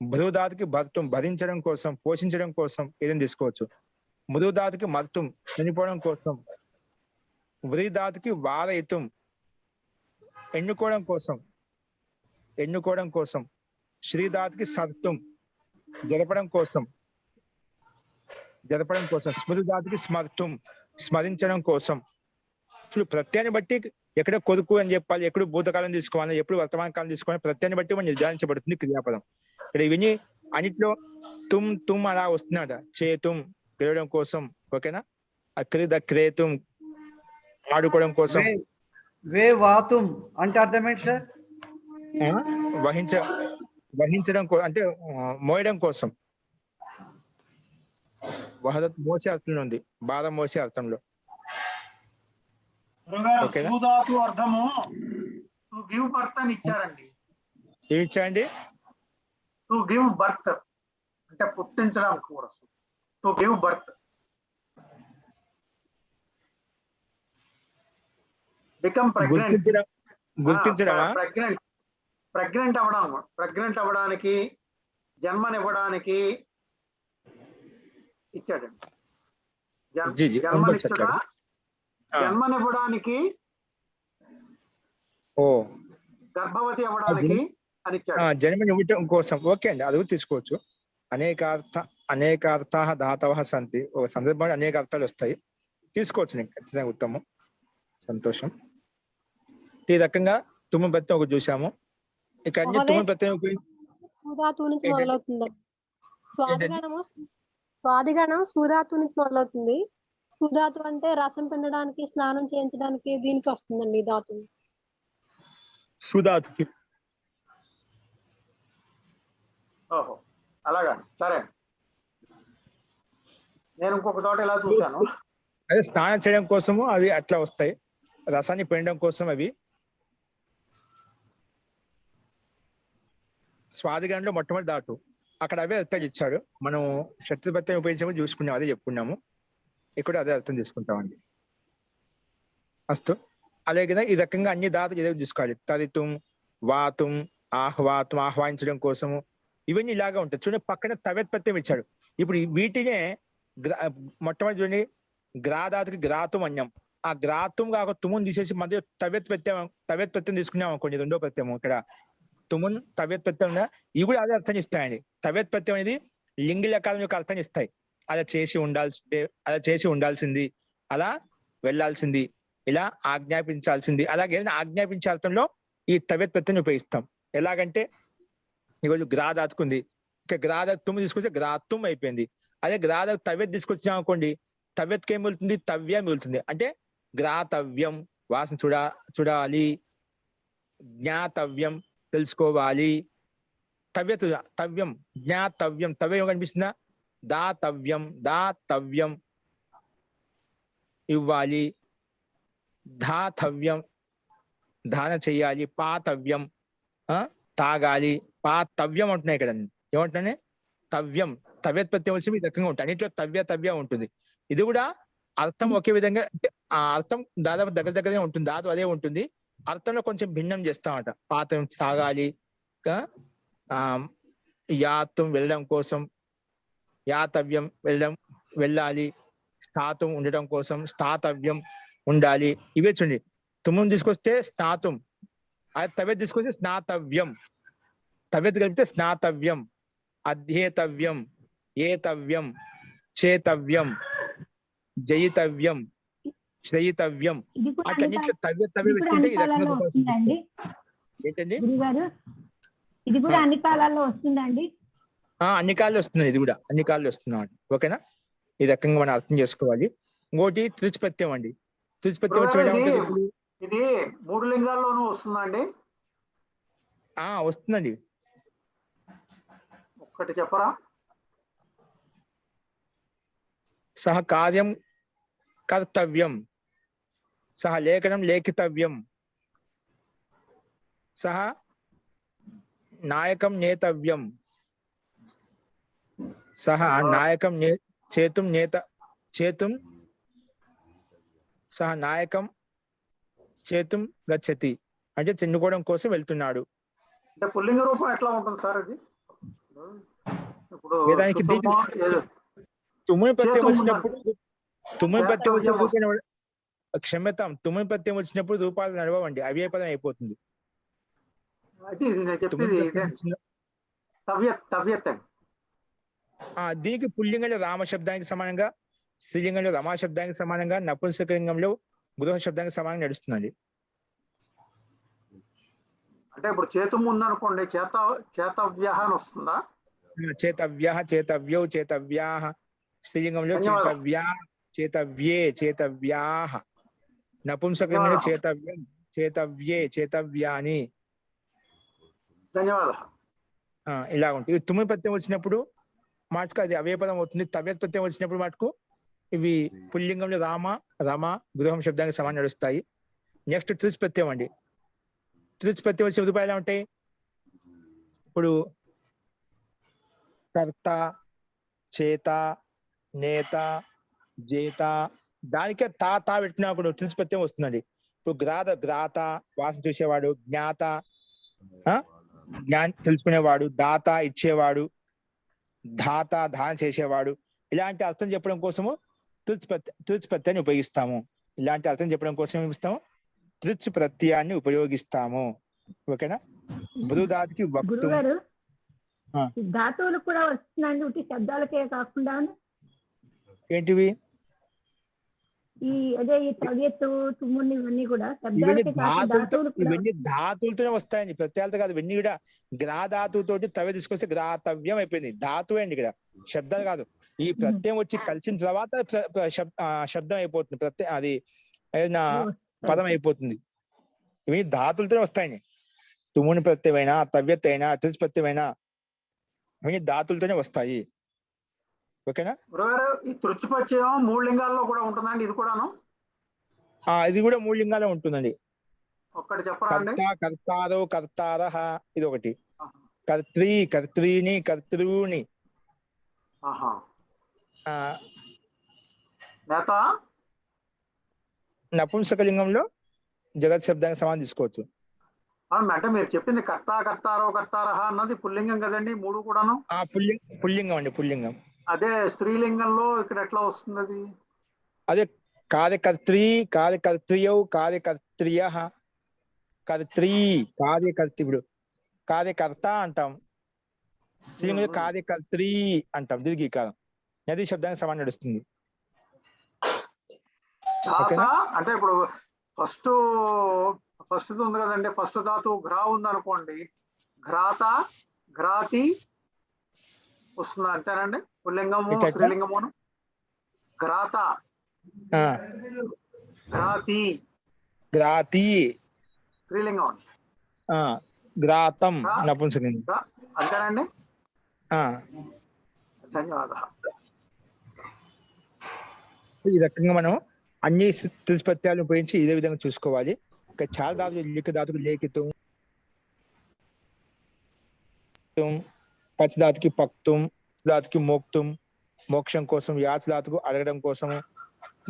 బృహధాతుకి భర్తం భరించడం కోసం, పోషించడం కోసం ఏదైనా తీసుకోవచ్చు. మృదుధాతుకి మర్తం చనిపోవడం కోసం. ఉరిధాతుకి వారయితం ఎన్నుకోవడం కోసం. శ్రీధాతుకి సర్తం జరపడం కోసం స్మృతి ధాతుకి స్మర్తుం, స్మరించడం కోసం. ఇప్పుడు ప్రత్యయాన్ని బట్టి ఎక్కడ కొడుకు అని చెప్పాలి, ఎప్పుడు భూతకాలం తీసుకోవాలి, ఎప్పుడు వర్తమాన కాలం తీసుకోవాలి, ప్రత్యయాన్ని బట్టి మనం నిర్ధారించబడుతుంది క్రియాపదం. ఇక్కడ ఇవన్నీ అన్నిట్లో తుమ్ అలా వస్తున్నాడ. చేతుం గెలవడం కోసం, ఓకేనా. అక్రిద క్రేతుం ఆడుకోవడం కోసం. వే వాతుం అంటే అర్థం ఏంటి సార్? వహించడం అంటే మోయడం కోసం. వహదత్ మోసే అర్థంలో ఉంది, భారం మోసే అర్థంలో. గురుగారు ఓకేనా? సుధాతు అర్థము టు గివ్ బర్త్ అని ఇచ్చారండి. ఏమి ఇచ్చాయండి? టు గివ్ బర్త్ అంటే పుట్టించడానికి కూడా. To give birth, become pregnant. గుర్తించడమా? ప్రెగ్నెంట్ అవ్వడానికి, జన్మనివ్వడానికి ఇచ్చాడండి. జన్మనిచ్చుట, జన్మనివ్వడానికి, గర్భవతి అవ్వడానికి అని ఇచ్చాడు. జన్మనివ్వటం కోసం. ఓకే అండి, అది తీసుకోవచ్చు. అనేకార్థ ధాతవ సంతి. ఒక సందర్భంలో అనేక అర్థాలు వస్తాయి, తీసుకోవచ్చు. నేను ఖచ్చితంగా ఉత్తమం, సంతోషం. ఈ రకంగా తుమ్ము ప్రత్యయం ఒకటి చూసాము. ఇక అన్ని తుమ్ము ప్రత్యయం సుధాతు నుంచి మొదలవుతుంది. స్వాదిగణం సుధాతు నుంచి మొదలవుతుంది. సుధాతు అంటే రసం పిండడానికి, స్నానం చేయించడానికి, దీనికి వస్తుందండి ఈ ధాతు. సుధాతుకి. ఓహో, అలాగా, సరే. నేను ఇంకొక తోట ఇలా చూశాను. అదే స్నానం చేయడం కోసము అవి అట్లా వస్తాయి, రసాన్ని పిండడం కోసం అవి. స్వాదిగణంలో మొట్టమొదటి ధాతు, అక్కడ అవే అర్థాలు ఇచ్చాడు. మనం శత్రు ప్రత్యయం ఉపయోగించమని చూసుకున్నాం, అదే చెప్పుకున్నాము. ఇక్కడ అదే అర్థం తీసుకుంటామండి. అస్తు. అలాగే ఈ రకంగా అన్ని ధాతులు ఏదో చూసుకోవాలి. తరితుం, వాతుం, ఆహ్వాతం, ఆహ్వానించడం కోసము, ఇవన్నీ ఇలాగా ఉంటాయి. చూడండి, పక్కన తవెత్ ప్రత్యయం ఇచ్చాడు. ఇప్పుడు వీటినే మొట్టమొదటి చూడండి, గ్రాధాతుకి గ్రాతుం అన్యం. ఆ గ్రాతుం కాక తుమును తీసేసి మధ్య తవెత్ ప్రత్యయం తీసుకున్నాం అనుకోండి, రెండో ప్రత్యయం. ఇక్కడ తుమున్ తవ్యత్ ప్రత్యయం, ఇవి కూడా అదే అర్థం ఇస్తాయండి. తవ్యత్ ప్రత్యయం అనేది లింగి లకారం యొక్క అర్థం ఇస్తాయి. అలా చేసి ఉండాల్సింది, అలా వెళ్లాల్సింది, ఇలా ఆజ్ఞాపించాల్సింది. అలాగే ఆజ్ఞాపించే అర్థంలో ఈ తవ్యత్ ప్రత్యయం ఉపయోగిస్తాం. ఎలాగంటే ఈరోజు గ్రాధాతుకుంది, ఇక గ్రాధత్వం తీసుకొస్తే గ్రాత్వం అయిపోయింది. అదే గ్రాధ తవ్యత్ తీసుకొచ్చాం అనుకోండి, తవ్యత్కి ఏం వెళ్తుంది? తవ్యం వెళ్తుంది. అంటే గ్రాతవ్యం, వాసన చూడాలి, జ్ఞాతవ్యం, తెలుసుకోవాలి. తవ్యం, జ్ఞాతవ్యం, తవ్యం కనిపిస్తుందా? దాతవ్యం ఇవ్వాలి, ధాతవ్యం దాన చెయ్యాలి, పాతవ్యం తాగాలి, పాతవ్యం అంటున్నాయి ఇక్కడ. ఏమంటున్నాయి? తవ్యం, తవ్యత్ ప్రత్యయం వచ్చి ఈ రకంగా ఉంటుంది. అన్నింటిలో తవ్యం ఉంటుంది. ఇది కూడా అర్థం ఒకే విధంగా, ఆ అర్థం దాదాపు దగ్గరగా ఉంటుంది, ధాతు అదే ఉంటుంది, అర్థంలో కొంచెం భిన్నం చేస్తామట. పాతం సాగాలి, యాత్వం వెళ్ళడం కోసం, యాతవ్యం వెళ్ళాలి, స్థాతం ఉండడం కోసం, స్థాతవ్యం ఉండాలి. ఇవే చూడండి, తుమ్ము తీసుకొస్తే స్నాతం, అది తవ్యత్ తీసుకొస్తే స్నాతవ్యం, తవ్యత్ కలిపితే స్నాతవ్యం, అధ్యేతవ్యం, ఏతవ్యం, చేతవ్యం, జయితవ్యం, శ్రయితవ్యం. అట్లన్నింటిలో తవ్య పెట్టుకుంటే ఈ రకంగా ఏంటండి? ఇది కూడా అన్ని కాలాల్లో వస్తుందండి. అన్ని కాళ్ళు వస్తుంది, ఇది కూడా అన్ని కాళ్ళు వస్తున్నాం. ఓకేనా? ఈ రకంగా మనం అర్థం చేసుకోవాలి. ఇంకోటి త్రిచ్ ప్రత్యయం అండి. త్రిచ్ ప్రత్యయం వచ్చి ఇది 3 లింగాల్లోనూ వస్తుందండి. వస్తుందండి. ఒక్కటి చెప్పరా? సహ కార్యం కర్తవ్యం, సహ లేఖనం లేఖితవ్యం, సహ నాయకం నేతవ్యం, సహ నాయకం చేతుం సహ నాయకం చేతుం గచ్చతి, అంటే చెన్నుకోవడం కోసం వెళ్తున్నాడు. అంటే పుల్లింగ రూపం ఎట్లా ఉంటుంది సార్ అది? ఇప్పుడు తుమ్ముని ప్రత్యయం వచ్చినప్పుడు క్షమ్యతాం, తుమ్ముని ప్రత్యయం వచ్చినప్పుడు రూపాలు నడవండి, అవ్యయ పదం అయిపోతుంది. తవ్యత్ దీనికి పుల్లింగంలో రామ శబ్దానికి సమానంగా, స్త్రీలింగంలో రమా శబ్దానికి సమానంగా, నపుంసకలింగంలో గృహ శబ్దానికి సమానంగా నడుస్తుందండి. అంటే ఇప్పుడు చేతు ముందు అనుకోండి చేతవ్య అని వస్తుందా? చేతవ్య, చేతవ్యౌ, చేతవ్యాహ. స్త్రీలింగంలో ధన్యవాదాలు. చేతవ్యా, చేతవ్యే, చేతవ్యాహ. నపుంసకలింగంలో ధన్యవాదాలు. చేతవ్యం, చేతవ్యే, చేతవ్యాని. ధన్యవాదాలు. ఇలా ఉంటుంది. తుమ్మి ప్రత్యయం వచ్చినప్పుడు మాటకు అది అవ్యయపదం అవుతుంది. తవ్యత్ ప్రత్యయం వచ్చినప్పుడు మాటకు ఇవి పుల్లింగంలో రామ, రమ, గృహం శబ్దానికి సమానం నడుస్తాయి. నెక్స్ట్ త్రిచ్ ప్రత్యయం అండి. త్రిచ్ ప్రత్యయం వచ్చే రూపాయలు ఎలా ఉంటాయి? ఇప్పుడు కర్త, చేత, నేత, జేత, దానికే తా పెట్టినప్పుడు త్రిచ్ ప్రత్యయం వస్తుందండి. ఇప్పుడు గ్రాత వాసన చూసేవాడు, జ్ఞాత జ్ఞానం తెలుసుకునేవాడు, దాత ఇచ్చేవాడు, ధాత దానం చేసేవాడు. ఇలాంటి అర్థం చెప్పడం కోసము త్రిచ్ ప్రత్యయాన్ని ఉపయోగిస్తాము. ఇలాంటి అర్థం చెప్పడం కోసం ఏమి ఇస్తాము? త్రిచ్ ప్రత్యయాన్ని ఉపయోగిస్తాము. ఓకేనా? బృదాదికి వక్తు. గురుగారు ఈ ధాతువులు కూడా వస్తున్నాయండి, ఉట్టి శబ్దాలకే కాకుండా. ఏంటివి? ఈ అదే ఈ తవ్యత్తు, తుమ్ముని ఇవన్నీ కూడా ఇవన్నీ శబ్దాలకే కాకుండా ధాతువులు కూడా. ఇవన్నీ ధాతువులతోనే వస్తాయండి, ప్రత్యయాలతో కాదు. ఇవన్నీ కూడా గ్రాధాతుతోటి తవ్య తీసుకొస్తే గ్రాతవ్యం అయిపోయింది. ధాతువే అండి, ఇక్కడ శబ్దాలు కాదు. ఈ ప్రత్యయం వచ్చి కలిసిన తర్వాత శబ్దం అయిపోతుంది. అది ఏదైనా పదం అయిపోతుంది. ఇవి ధాతులతోనే వస్తాయండి. తుమ్ముని ప్రత్యయమైనా, తవ్యత్ అయినా, త్రిచ్ ప్రత్యయమైనా ఇవన్నీ ధాతులతోనే వస్తాయి. ఓకేనా? గురుగారు, ఈ తృచ్చుపత్యం 3 లింగాల్లో కూడా ఉంటుందండి ఇది కూడాను? ఇది కూడా 3 లింగాలే ఉంటుందండి. ఒక్కటి చెప్పరా అండి? కర్త, కర్తారో, కర్తారః, ఇది ఒకటి. కర్త్రీ, కర్త్రీని, కర్తృని. నేత నపుంసకలింగంలో జగత్ శబ్దానికి సమానం తీసుకోవచ్చు. అంటే మీరు చెప్పింది కర్తారో కర్తారహ అన్నది పుల్లింగం కదండి 3 కూడాను? పుల్లింగం అండి, పుల్లింగం. అదే స్త్రీలింగంలో ఇక్కడ ఎట్లా వస్తుంది అది? అదే కార్యకర్త్రీ, కార్యకర్త్రియౌ, కార్యకర్త్రియః, కర్త్రీ, కార్యకర్త్రి. కార్యకర్త అంటాం, స్త్రీలింగంలో కార్యకర్త్రీ అంటాం. దీర్ఘీకారం నది శబ్దానికి సమానం నడుస్తుంది. అంటే ఇప్పుడు ఫస్ట్ ఉంది కదండి, ఫస్ట్ ధాతువు గ్రా ఉంది అనుకోండి, ఘ్రాత, ఘ్రాతి వస్తుంది అంతేనండి? పుల్లింగము స్త్రీలింగమును. ఘ్రాత, ఘ్రాతి, గ్రాతి, స్త్రీలింగం అండి. గ్రాతం నపుంసకలింగం. అంతేనండి? ధన్యవాదాలు. ఈ రకంగా మనం అన్ని త్రిచ్ ప్రత్యయాలను ఉపయోగించి ఇదే విధంగా చూసుకోవాలి. ఇంకా చాలా ధాతులు, లిఖ ధాతుకు లేఖితం, పచ్ ధాతుకి పక్తుం, ధాతుకి మోక్తుం, మోక్షం కోసం, యాచ్ ధాతుకు అడగడం కోసము,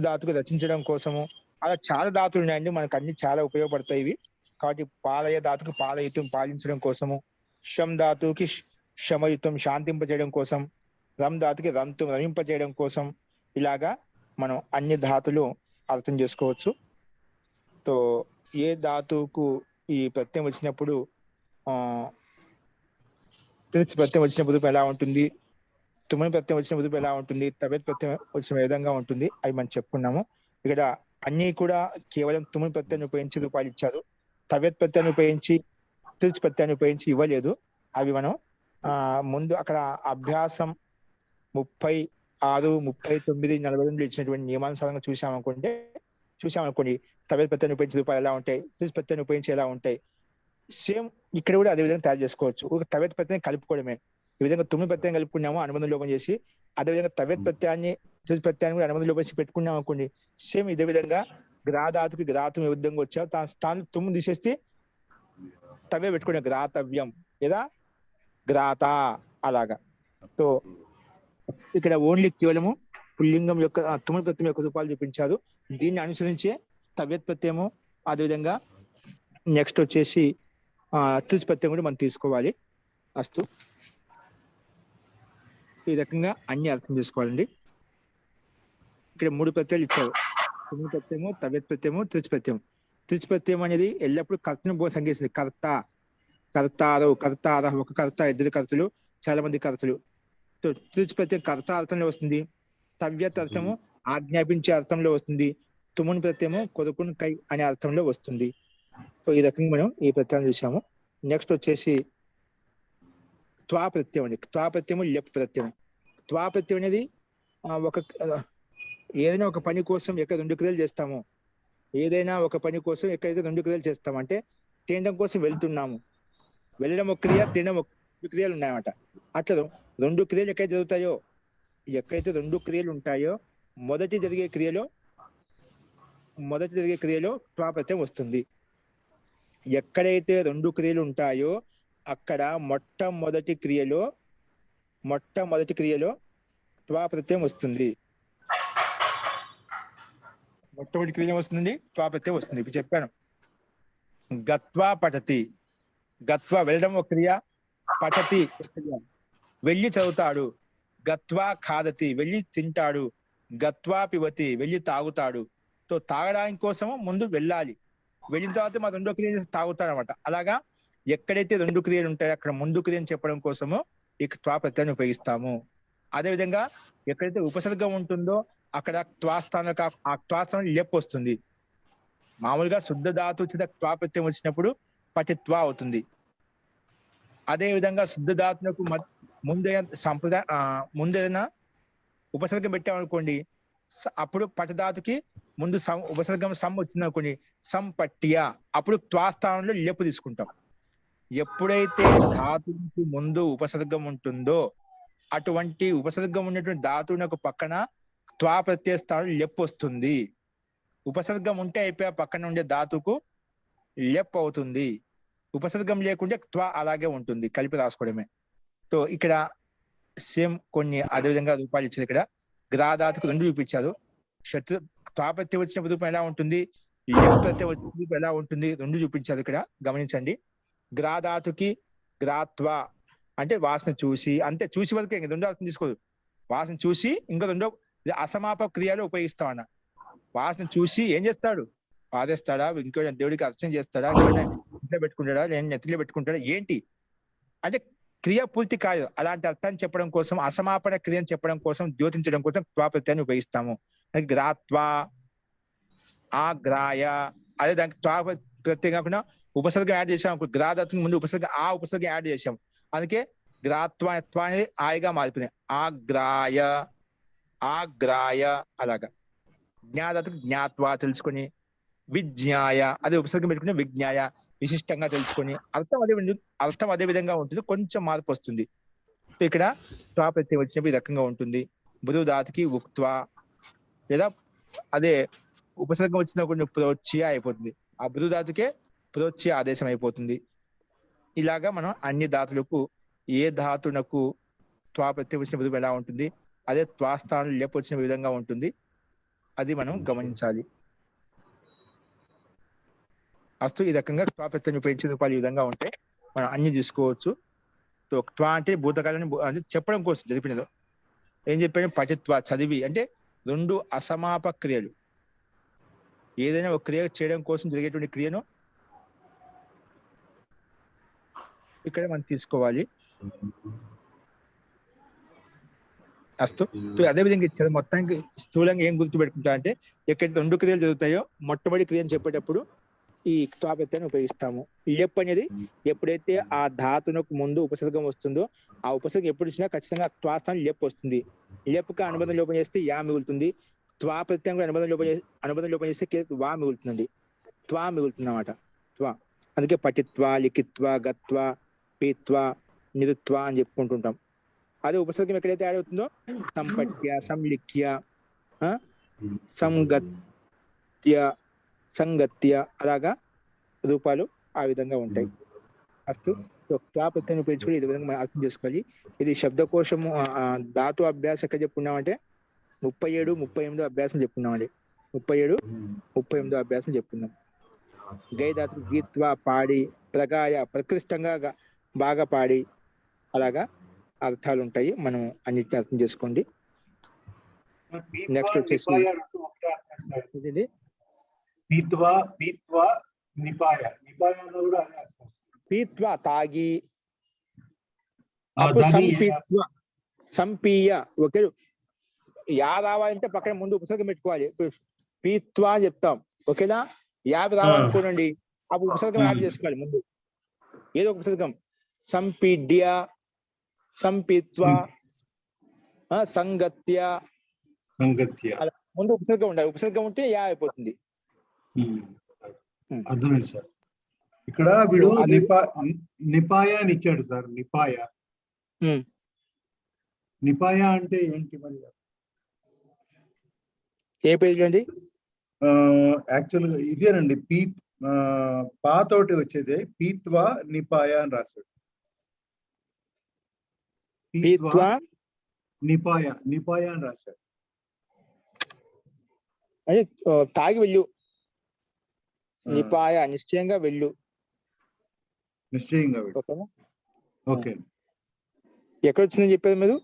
ధాతుకు రచించడం కోసము, అలా చాలా ధాతులు ఉన్నాయండి. మనకు అన్ని చాలా ఉపయోగపడతాయి ఇవి. కాబట్టి పాలయ ధాతుకు పాలయుతం, పాలించడం కోసము, శం ధాతుకి శమయుతం, శాంతింపజేయడం కోసం, రం ధాతుకి రంతం, రమింపజేయడం కోసం. ఇలాగా మనం అన్ని ధాతులు అర్థం చేసుకోవచ్చు. సో ఏ ధాతువుకు ఈ ప్రత్యయం వచ్చినప్పుడు త్రిచ్ ప్రత్యయం వచ్చినప్పుడు ఎలా ఉంటుంది, తుమ్మిని ప్రత్యయం వచ్చినప్పుడు ఎలా ఉంటుంది, తవ్యత్ ప్రత్యయం వచ్చిన విధంగా ఉంటుంది, అవి మనం చెప్పుకున్నాము. ఇక్కడ అన్ని కూడా కేవలం తుమ్మిని ప్రత్యయాన్ని ఉపయోగించి రూపాయలు ఇచ్చారు. తవ్యత్ ప్రత్యయాన్ని ఉపయోగించి, త్రిచ్ ప్రత్యయాన్ని ఉపయోగించి ఇవ్వలేదు. అవి మనం ముందు అక్కడ అభ్యాసం 36, 39, 42 ఇచ్చినటువంటి నియమానుసారంగా చూసామనుకోండి తవ్యత్ ప్రత్యయాన్ని ఉపయోగించి రూపాయలు ఎలా ఉంటాయి, త్రిచ్ ప్రత్యయాన్ని ఉపయోగించి ఎలా ఉంటాయి. సేమ్ ఇక్కడ కూడా అదే విధంగా తయారు చేసుకోవచ్చు. ఒక తవ్యత్ ప్రత్యయం కలుపుకోవడమే. ఈ విధంగా తుమ్మి ప్రత్యయం కలుపుకున్నాము అనుబంధం లోపం చేసి, అదేవిధంగా తవ్యత్ ప్రత్యయాన్ని, త్రిచ్ ప్రత్యయాన్ని కూడా అనుబంధం లోపం చేసి పెట్టుకున్నాం అనుకోండి. సేమ్ ఇదే విధంగా గ్రాధాతుకి గ్రాతం ఏ విధంగా వచ్చావు తన స్థానం తుమ్ము తీసేస్తే తవ్య పెట్టుకునే గ్రాతవ్యం లేదా గ్రాత అలాగా. సో ఇక్కడ ఓన్లీ కేవలము పుల్లింగం యొక్క తుమ్మి ప్రత్యయం యొక్క రూపాలు చూపించారు. దీన్ని అనుసరించే తవ్యత్ ప్రత్యయము, అదేవిధంగా నెక్స్ట్ వచ్చేసి త్రిచ్ ప్రత్యయం కూడా మనం తీసుకోవాలి. అస్తు ఈ రకంగా అన్ని అర్థం చేసుకోవాలండి. ఇక్కడ 3 ప్రత్యయాలు ఇచ్చారు. తుమ్మి ప్రత్యయము, తవ్యత్ ప్రత్యయము, త్రిచ్ ప్రత్యయం. త్రిచ్ ప్రత్యయం అనేది ఎల్లప్పుడూ కర్తను సంకేస్తుంది. కర్త, కర్తారో, కర్తార, ఒక కర్త, 2 కర్తలు, చాలా మంది కర్తలు. తుచ్ ప్రత్యయం కర్త అర్థంలో వస్తుంది. తవ్యత్ అర్థము ఆజ్ఞాపించే అర్థంలో వస్తుంది. తుమున్ ప్రత్యయము కొడుకున్ కై అనే అర్థంలో వస్తుంది. సో ఈ రకంగా మనం ఈ ప్రత్యయం చూసాము. నెక్స్ట్ వచ్చేసి త్వా ప్రత్యయం అండి. త్వా ప్రత్యయము లెప్ ప్రత్యయం. త్వా ప్రత్యయం అనేది ఒక ఏదైనా ఒక పని కోసం ఎక్కడ 2 క్రియలు చేస్తామో, ఏదైనా ఒక పని కోసం ఎక్కడైతే 2 క్రియలు చేస్తామో, అంటే తినడం కోసం వెళ్తున్నాము, వెళ్ళడం ఒక క్రియ, తినడం ఒక 2 క్రియలు ఉన్నాయన్నమాట. అట్లా 2 క్రియలు ఎక్కడైతే జరుగుతాయో, ఎక్కడైతే 2 క్రియలు ఉంటాయో మొదటి జరిగే క్రియలో త్వా ప్రత్యయం వస్తుంది. ఎక్కడైతే 2 క్రియలు ఉంటాయో అక్కడ మొట్టమొదటి క్రియలో త్వా ప్రత్యయం వస్తుంది. మొట్టమొదటి క్రియ వస్తుంది, త్వా ప్రత్యయం వస్తుంది. ఇప్పుడు చెప్పాను. గత్వా పఠతి, గత్వా వెళ్ళడం ఒక క్రియ, పఠతి వెళ్ళి చదువుతాడు, గత్వా ఖాదతి వెళ్ళి తింటాడు, గత్వా పిబతి వెళ్ళి తాగుతాడు. సో తాగడానికి కోసము ముందు వెళ్ళాలి, వెళ్ళిన తర్వాత మా 2వ క్రియ తాగుతాడు అనమాట. అలాగా ఎక్కడైతే 2 క్రియలు ఉంటాయో అక్కడ ముందు క్రియను చెప్పడం కోసము ఈ త్వా ప్రత్యయాన్ని ఉపయోగిస్తాము. అదేవిధంగా ఎక్కడైతే ఉపసర్గం ఉంటుందో అక్కడ ఆ త్వాస్థానం లెప్ వస్తుంది. మామూలుగా శుద్ధ ధాతు చిత త్వా ప్రత్యయం వచ్చినప్పుడు పఠిత్వా అవుతుంది. అదే విధంగా శుద్ధ ధాతునకు ముందేదైనా ఉపసర్గం పెట్టామనుకోండి, అప్పుడు పటధాతుకి ముందు ఉపసర్గం సమ్ వచ్చింది అనుకోండి, సంపట్య, అప్పుడు త్వాస్థానంలో లెప్పు తీసుకుంటాం. ఎప్పుడైతే ధాతువుకి ముందు ఉపసర్గం ఉంటుందో అటువంటి ఉపసర్గం ఉన్నటువంటి ధాతువునకు పక్కన త్వా ప్రత్యయ స్థానంలో లెప్ వస్తుంది. ఉపసర్గం ఉంటే అయిపోయా, పక్కన ఉండే ధాతుకు లెప్ అవుతుంది. ఉపసర్గం లేకుంటే త్వా అలాగే ఉంటుంది, కలిపి రాసుకోవడమే. సో ఇక్కడ సేమ్ కొన్ని అదేవిధంగా రూపాలు ఇచ్చారు. ఇక్కడ గ్రాధాతుకు 2 చూపించారు. త్వా ప్రత్యయం వచ్చిన రూపం ఎలా ఉంటుంది, లెప్ ప్రత్యయం వచ్చిన రూపం ఎలా ఉంటుంది, 2 చూపించారు. ఇక్కడ గమనించండి. గ్రాధాతుకి గ్రాత్వా అంటే వాసన చూసి, అంతే, చూసి వరకే, 2వ అర్థం తీసుకోదు. వాసన చూసి ఇంకా 2వ అసమాప క్రియలో ఉపయోగిస్తామన్న. వాసన చూసి ఏం చేస్తాడు, పాదేస్తాడా, ఇంకో దేవుడికి అర్చన చేస్తాడా, ఇంట్లో పెట్టుకుంటాడా, నెత్తిలో పెట్టుకుంటాడా, ఏంటి అంటే క్రియ పూర్తి కాదు. అలాంటి అర్థాన్ని చెప్పడం కోసం, అసమాపన క్రియను చెప్పడం కోసం, ద్యోతించడం కోసం త్వా ప్రత్యయాన్ని ఉపయోగిస్తాము. గ్రాత్వా, ఆగ్రాయ, అదే దానికి త్వా ప్రత్యయం కాకుండా ఉపసర్గం యాడ్ చేసాం. గ్రాధాతుకి ముందు ఉపసర్గం యాడ్ చేసాం. అందుకే గ్రాత్వా అనేది ఆయగా మారిపోయింది. ఆగ్రాయ అలాగా. జ్ఞాధాతుకి జ్ఞాత్వా తెలుసుకొని, విజ్ఞాయ అదే ఉపసర్గం పెట్టుకుని విజ్ఞాయ విశిష్టంగా తెలుసుకొని, అర్థం అదే విధంగా ఉంటుంది, కొంచెం మార్పు వస్తుంది. ఇక్కడ త్వా ప్రత్యయం వచ్చినప్పుడు ఈ రకంగా ఉంటుంది. బృహు ధాతుకి ఉక్త్వా, లేదా అదే ఉపసర్గం వచ్చిన కొన్ని ప్రోచ్య అయిపోతుంది. ఆ బృహు ధాతుకే ప్రోచ్య ఆదేశం అయిపోతుంది. ఇలాగా మనం అన్ని ధాతులకు ఏ ధాతునకు త్వా ప్రత్యయం వచ్చిన బృహు ఎలా ఉంటుంది, అదే త్వా స్థానంలో లెప్ వచ్చిన విధంగా ఉంటుంది. అది మనం గమనించాలి. అస్తు ఈ రకంగా త్వా ప్రత్యయం ఉపయోగించిన రూపాలు ఈ విధంగా ఉంటాయి. మనం అన్ని చూసుకోవచ్చు. త్వా అంటే భూతకాలని చెప్పడం కోసం జరిపినది. ఏం చెప్పాడు, పఠిత్వా చదివి, అంటే 2 అసమాప క్రియలు. ఏదైనా ఒక క్రియ చేయడం కోసం జరిగేటువంటి క్రియను ఇక్కడ మనం తీసుకోవాలి. అస్తు అదే విధంగా ఇచ్చారు. మొత్తానికి స్థూలంగా ఏం గుర్తుపెట్టుకుంటా అంటే, ఎక్కడైతే 2 క్రియలు జరుగుతాయో మొట్టమొదటి క్రియను చెప్పేటప్పుడు ఈ త్వా ప్రత్యయాన్ని ఉపయోగిస్తాము. లెప్ అనేది ఎప్పుడైతే ఆ ధాతునకు ముందు ఉపసర్గం వస్తుందో ఆ ఉపసర్గం ఎప్పుడు వచ్చినా ఖచ్చితంగా త్వా స్థానం లెప్ వస్తుంది. లెప్కి అనుబంధం లోపం చేస్తే యా మిగులుతుంది. త్వా ప్రత్యయం అనుబంధం లోపం చేస్తే వా మిగులుతుందండి. త్వా మిగులుతుంది అన్నమాట. త్వా అందుకే పఠిత్వా, లిఖిత్వా, గత్వా, పీత్వా, నిరుత్వా అని చెప్పుకుంటుంటాం. అదే ఉపసర్గం ఎక్కడైతే యాడ్ అవుతుందో సంపట్య, సంలిఖ్య, సంగత్య అలాగా రూపాలు ఆ విధంగా ఉంటాయి. అస్తు త్వా ప్రత్యయం ఉపయోగించుకుని ఈ విధంగా మనం అర్థం చేసుకోవాలి. ఇది శబ్దకోశము ధాతు అభ్యాసం ఎక్కడ చెప్పుకున్నామంటే 37, 38 అభ్యాసం చెప్పుకున్నామండి. 37, 38 అభ్యాసం చెప్పుకున్నాం. గై ధాతు గీత్వా పాడి, ప్రగాయ ప్రకృష్టంగా బాగా పాడి, అలాగా అర్థాలు ఉంటాయి. మనం అన్నిటిని అర్థం చేసుకోండి. నెక్స్ట్ వచ్చేసి పీత్వా తాగి, అప్పుడు సంపీత్వా సంపీయ ఓకే. యా రావాలంటే పక్కన ముందు ఉపసర్గం పెట్టుకోవాలి. పీత్వా అని చెప్తాం ఓకేనా. యావి రావాలనుకోనండి అప్పుడు ఉపసర్గం యాడ్ చేసుకోవాలి ముందు, ఏదో ఉపసర్గం. సంపీడ్య, సంపీత్వా, సంగత్య, అలా ముందు ఉపసర్గం ఉండాలి. ఉపసర్గం ఉంటే యా అయిపోతుంది. అర్థమైంది సార్. ఇక్కడ వీడు నిపాయ అని ఇచ్చాడు సార్. నిపాయ అంటే ఏంటి మరి? ఏ పేజీలో అండి? యాక్చువల్గా ఇదేనండి, పాతోటి వచ్చేది పీత్వా నిపాయ అని రాశాడు. పీత్వా నిపాయ అని రాశాడు. అంటే తాగి వెళ్ళు. నిపాయ నిశ్చయంగా వెళ్ళు. ఓకే. ఎక్కడ వచ్చిందని చెప్పారు మీరు?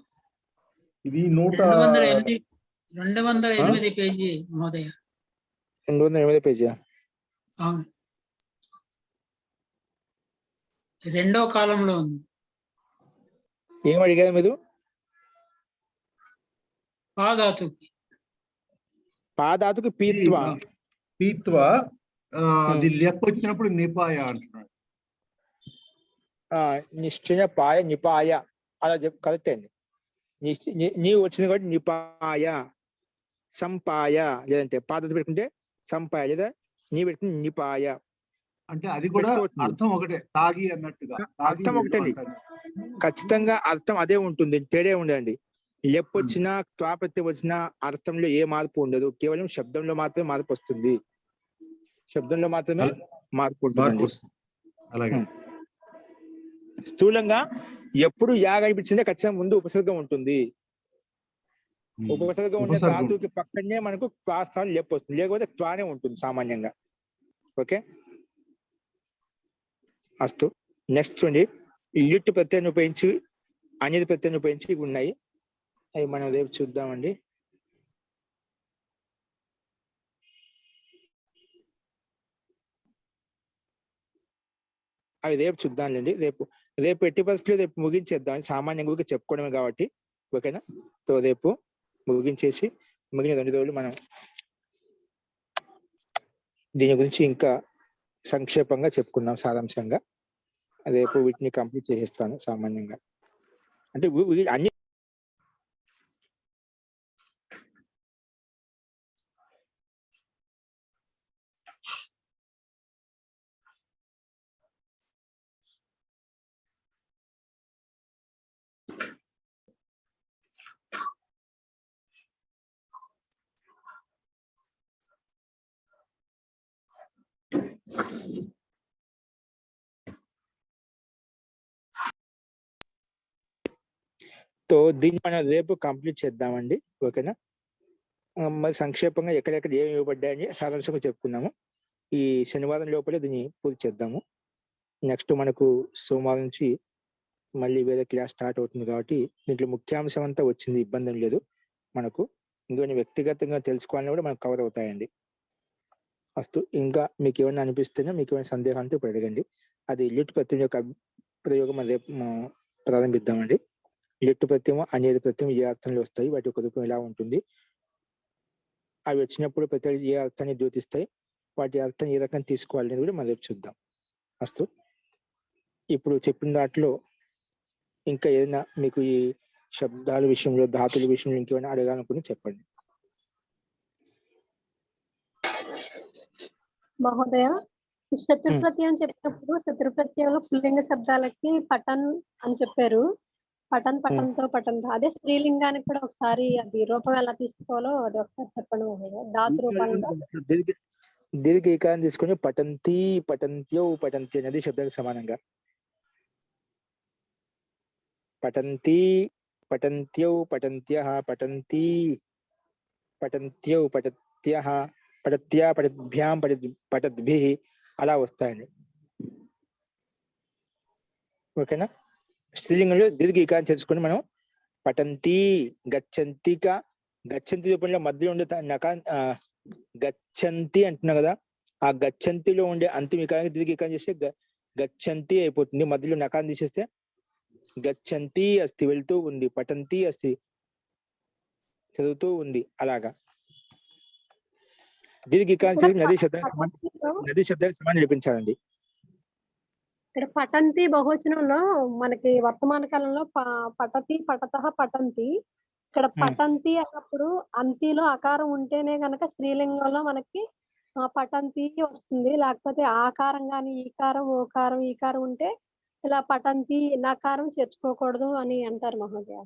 ఇది 208 పేజీ మహోదయ. 208 పేజీ. అవును, రెండో కాలంలో ఉంది. ఏం అడిగారు మీరు? పాధాతుకి పీత్వా అది లెక్క వచ్చినప్పుడు నిపాయ అంటున్నాడు. నిశ్చయ పాయ నిపాయ అలా కరెక్ట్ అండి. నీవు వచ్చింది కాబట్టి నిపాయ, సంపాయ, లేదంటే పాదత పెట్టుకుంటే సంపాయ, లేదా నీ పెట్టుకుంటే నిపాయ. అంటే అది కూడా అర్థం ఒకటే, తాగి అన్నట్టుగా అర్థం ఒకటండి. ఖచ్చితంగా అర్థం అదే ఉంటుంది, తేడే ఉండదండి. లెప్పొచ్చినా త్వాపత్తి వచ్చినా అర్థంలో ఏ మార్పు ఉండదు, కేవలం శబ్దంలో మాత్రమే మార్పు వస్తుంది. శబ్దంలో మాత్రమే మార్పు ఉంటుంది. అలాగే స్థూలంగా ఎప్పుడు యా కనిపించిందే ఖచ్చితంగా ముందు ఉపసర్గం ఉంటుంది. ఉపసర్గం ఉండే ధాతువుకి పక్కనే మనకు క్వా స్థానం లెప్ వస్తుంది, లేకపోతే క్వానే ఉంటుంది సామాన్యంగా. ఓకే అస్తు. నెక్స్ట్ చూడండి, లిట్ ప్రత్యయాన్ని ఉపయోగించి అనేది ప్రత్యయాన్ని ఉపయోగించి ఇవి ఉన్నాయి. అవి మనం రేపు చూద్దామండి. అవి రేపు చూద్దాంలేండి. రేపు ఎట్టి పరిస్థితులు రేపు ముగించేద్దాం, సామాన్యంగా ఊరికే చెప్పుకోవడమే కాబట్టి. ఓకేనా. సో రేపు ముగించేసి మిగిలిన 2 రోజులు మనం దీని గురించి ఇంకా సంక్షేపంగా చెప్పుకుందాం, సారాంశంగా. రేపు వీటిని కంప్లీట్ చేసేస్తాను సామాన్యంగా. అంటే అన్ని దీన్ని మనం రేపు కంప్లీట్ చేద్దామండి. ఓకేనా. మరి సంక్షేపంగా ఎక్కడెక్కడ ఏమి ఇవ్వబడ్డాయని సారాంశంగా చెప్పుకున్నాము. ఈ శనివారం లోపలే దీన్ని పూర్తి చేద్దాము. నెక్స్ట్ మనకు సోమవారం నుంచి మళ్ళీ వేరే క్లాస్ స్టార్ట్ అవుతుంది కాబట్టి దీంట్లో ముఖ్యాంశం అంతా వచ్చింది, ఇబ్బంది లేదు మనకు. ఇంకొన్ని వ్యక్తిగతంగా తెలుసుకోవాలని కూడా మనకు కవర్ అవుతాయండి. ఫస్ట్ ఇంకా మీకు ఏమైనా అనిపిస్తేనే, మీకు ఏమైనా సందేహం అంటే ఇప్పుడు అడగండి. అది లిట్ ప్రత్యయం యొక్క ప్రయోగం రేపు ప్రారంభిద్దామండి. లిట్ ప్రత్యయం అనేది ప్రత్యయం ఏ అర్థంలో వస్తాయి, వాటి యొక్క రూపం ఎలా ఉంటుంది, అవి వచ్చినప్పుడు ప్రత్యయాలు ఏ అర్థాన్ని ద్యోతిస్తాయి, వాటి అర్థం ఏ రకంగా తీసుకోవాలనేది కూడా మనం రేపు చూద్దాం. ఫస్ట్ ఇప్పుడు చెప్పిన దాంట్లో ఇంకా ఏదైనా మీకు ఈ శబ్దాల విషయంలో, ధాతుల విషయంలో ఇంకేమైనా అడగాలనుకుని చెప్పండి. మహోదయ, శత్రు ప్రత్యయం చెప్పినప్పుడు శత్రు ప్రత్యయంలో పుల్లింగ శబ్దాలకి పఠన్ అని చెప్పారు. పఠంతో పఠంతో, అదే స్త్రీలింగానికి కూడా ఒకసారి అది రూపం ఎలా తీసుకోవాలో అది ఒకసారి చెప్పండి మహోదయ. ధాతు రూపంలో దీర్ఘ ఏకారం తీసుకొని పఠంతి, పఠంత్యౌ, పఠంతి అనేది శబ్దానికి సమానంగా. పఠంతి, పఠంత్యౌ, పఠంత్యః, పఠంతి, పఠంత్యౌ, పఠత్యః, పఠత్యా, పఠద్భ్యాం, పఠద్భిః అలా వస్తాయండి. ఓకేనా. స్త్రీలింగంలో దీర్ఘ ఏకారం చేసుకొని మనం పఠంతి, గచ్చంతిక, గచ్చంతి రూపంలో మధ్యలో ఉండే గచ్చంతి అంటున్నాం కదా, ఆ గచ్చంతిలో ఉండే అంతిమ ఏకారానికి దీర్ఘ ఏకారం చేస్తే గచ్చంతి అయిపోతుంది. మధ్యలో నకారం తీసేస్తే గచ్చంతి అస్తి వెళ్తూ ఉంది, పఠంతి అస్తి చదువుతూ ఉంది. అలాగా దీర్ఘికారం నది శబ్దానికి సమానం చూపించాలండి. ఇక్కడ పఠంతి బహువచనంలో మనకి వర్తమాన కాలంలో పఠతి పఠతః పఠంతి. ఇక్కడ పఠంతి అన్నప్పుడు అంతిలో అకారం ఉంటేనే గనక స్త్రీలింగంలో మనకి పఠంతి వస్తుంది. లేకపోతే ఆకారం గాని ఈకారం ఓకారం ఈకారం ఉంటే ఇలా పఠంతి నకారం చేర్చుకోకూడదు అని అంటారు మహోదయ.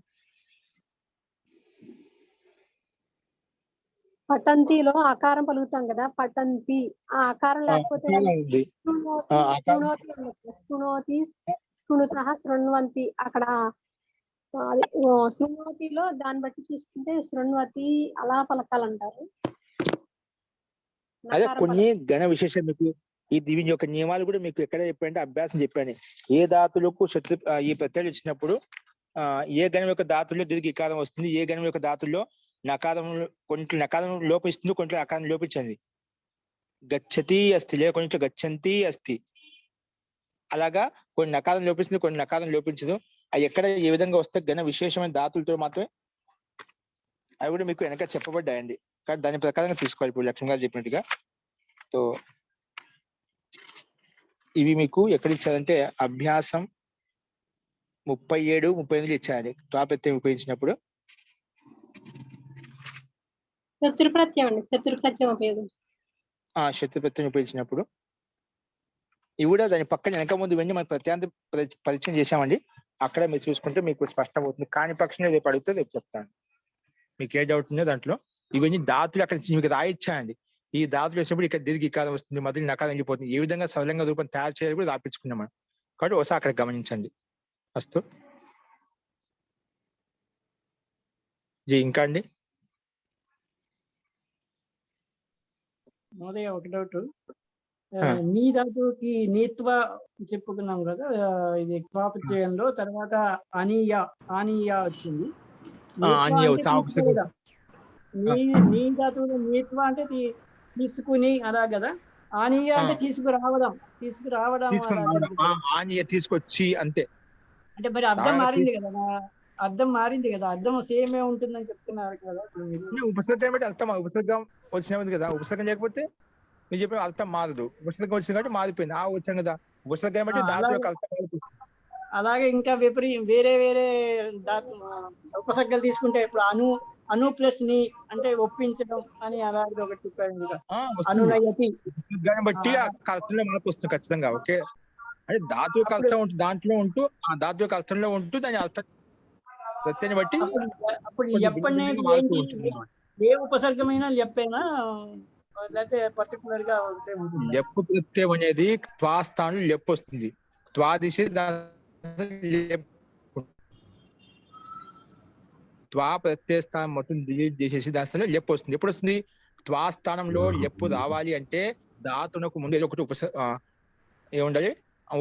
పఠంతిలో ఆకారం పలుకుతాం కదా, పఠంతి ఆ ఆకారం లేకపోతే శృణోతి శృణుతః శృణ్వంతి. అక్కడ శృణోతిలో దాన్ని బట్టి చూసుకుంటే శృణ్వతి అలా పలకాలంటారు. అదే కొన్ని గణ విశేషం మీకు ఈ దీని యొక్క నియమాలు కూడా మీకు ఎక్కడ చెప్పారంటే అభ్యాసం చెప్పాను. ఏ ధాతులకు ఈ ప్రత్యయాలు ఇచ్చినప్పుడు ఏ గణం యొక్క ధాతుల్లో దీర్ఘికారం వస్తుంది, ఏ గణం యొక్క ధాతుల్లో నకారం, కొంచెం నకారం లోపిస్తుంది, కొంచెం అకారం లోపించింది. గచ్చతి అస్తి లేదా కొంచెం గచ్చంతి అస్తి. అలాగా కొన్ని నకారం లోపిస్తుంది, కొన్ని నకారం లోపించదు. అవి ఎక్కడ ఏ విధంగా వస్తే గణ విశేషమైన ధాతులతో మాత్రమే అవి కూడా మీకు వెనక చెప్పబడ్డాయండి. కానీ దాని ప్రకారంగా తీసుకోవాలి. ఇప్పుడు లక్ష్మణ్ గారు చెప్పినట్టుగా. సో ఇవి మీకు ఎక్కడ ఇచ్చారంటే అభ్యాసం 37, 38 ఇచ్చారు. త్వాప్రత్యయం ఉపయోగించినప్పుడు శత్రు ప్రత్యయం అండి, శత్రు ప్రత్యయం ఉపయోగించి శత్రు ప్రత్యయం ఉపయోగించినప్పుడు ఇవి కూడా దాని పక్కన వెనక ముందు ఇవన్నీ మనం ప్రత్యాంత పరిచయం చేశామండి. అక్కడ మీరు చూసుకుంటే మీకు స్పష్టమవుతుంది. కాని పక్షంలో రేపు అడిగితే రేపు చెప్తాను. మీకు ఏ డౌట్ ఉందో దాంట్లో ఇవన్నీ ధాతులు అక్కడ మీకు రాయిచ్చాయండి. ఈ ధాతులు వచ్చినప్పుడు ఇక్కడ దీర్ఘికారం వస్తుంది, మొదటి నకారం వెళ్ళిపోతుంది. ఏ విధంగా సరళంగా రూపం తయారు చేయాలి కూడా రాపించుకున్నాం మనం. కాబట్టి ఒకసారి అక్కడ గమనించండి. అస్తు జీ. ఇంకా అండి మోదయ ఒక డౌట్. నీ ధాతువుకి నీత్వ చెప్పుకున్నాం కదా, ఇది త్వాపచయంలో. తర్వాత ఆనీయ వచ్చింది. నీ ధాతువులో నీత్వ అంటే తీసుకుని అలా కదా, ఆనీయ అంటే తీసుకురావడం తీసుకొచ్చి అంతే. అంటే మరి అర్థం మారింది కదా, అర్థం సేమే ఉంటుందని చెప్తున్నారు కదా. ఉపసర్గం అంటే అర్థం ఉపసర్గం వచ్చినది కదా. ఉపసర్గం లేకపోతే మీరు చెప్పిన అర్థం మారదు. ఉపసర్గం వచ్చింది కాబట్టి మారిపోయింది. వచ్చాం కదా. ఉపసర్గం అంటే ధాతు యొక్క అర్థం మారిపోతుంది. అలాగే ఇంకా వేరే ధాతు ఉపసర్గలు తీసుకుంటే ఇప్పుడు అను ప్లస్ ని అంటే ఒప్పించడం అని అలాగే ఒకటి చెప్పారు. ఉపసర్గాన్ని బట్టి ఆ అర్థంలో మార్పు వస్తుంది ఖచ్చితంగా. ఓకే, అంటే ధాతు యొక్క అర్థం ఉంటుంది దాంట్లో ఉంటూ, ఆ ధాతు యొక్క అర్థంలో ఉంటూ దాని అర్థం ప్రత్యయాన్ని బట్టి అప్పుడు ఎప్పటి ఏ ఉపసర్గమైనా చెప్పైనా లేకపోతే పర్టికులర్ గా లెప్పు ప్రత్యయం అనేది త్వాస్థానం లెప్పు వస్తుంది. త్వాదిశి త్వా ప్రత్యయ స్థానం మొత్తం డిలీట్ చేసేసి దాని స్థానంలో లెప్పు వస్తుంది. ఎప్పుడు వస్తుంది? త్వాస్థానంలో లెప్పు రావాలి అంటే ధాతునకు ముందు ఏదో ఒకటి ఏముండాలి?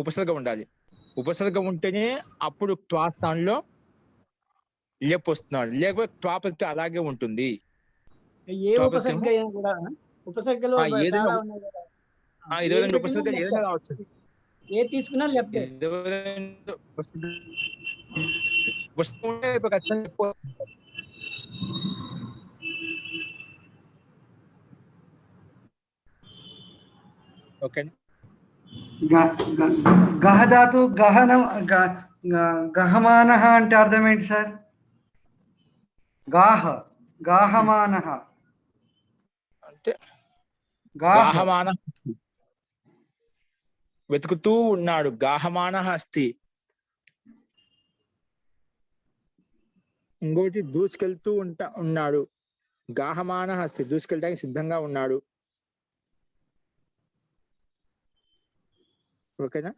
ఉపసర్గం ఉండాలి. ఉపసర్గం ఉంటేనే అప్పుడు త్వాస్థానంలో లెప్పు వస్తున్నాడు. లేకపోతే త్వా ప్రత్యయం అలాగే ఉంటుంది. ఏదైనా ఉపసర్గం ఏదైనా రావచ్చు. ఏ తీసుకున్నా లెప్పే. ఓకే. గహధాతు గహమానః అంటే అర్థం ఏంటి సార్? గాహమానః అంటే గాహమానః వెతుకుతూ ఉన్నాడు. గాహమానః అస్తి. ఇంకోటి దూసుకెళ్తూ ఉన్నాడు. గాహమానః అస్తి, దూసుకెళ్ళడానికి సిద్ధంగా ఉన్నాడు. ఓకేనా?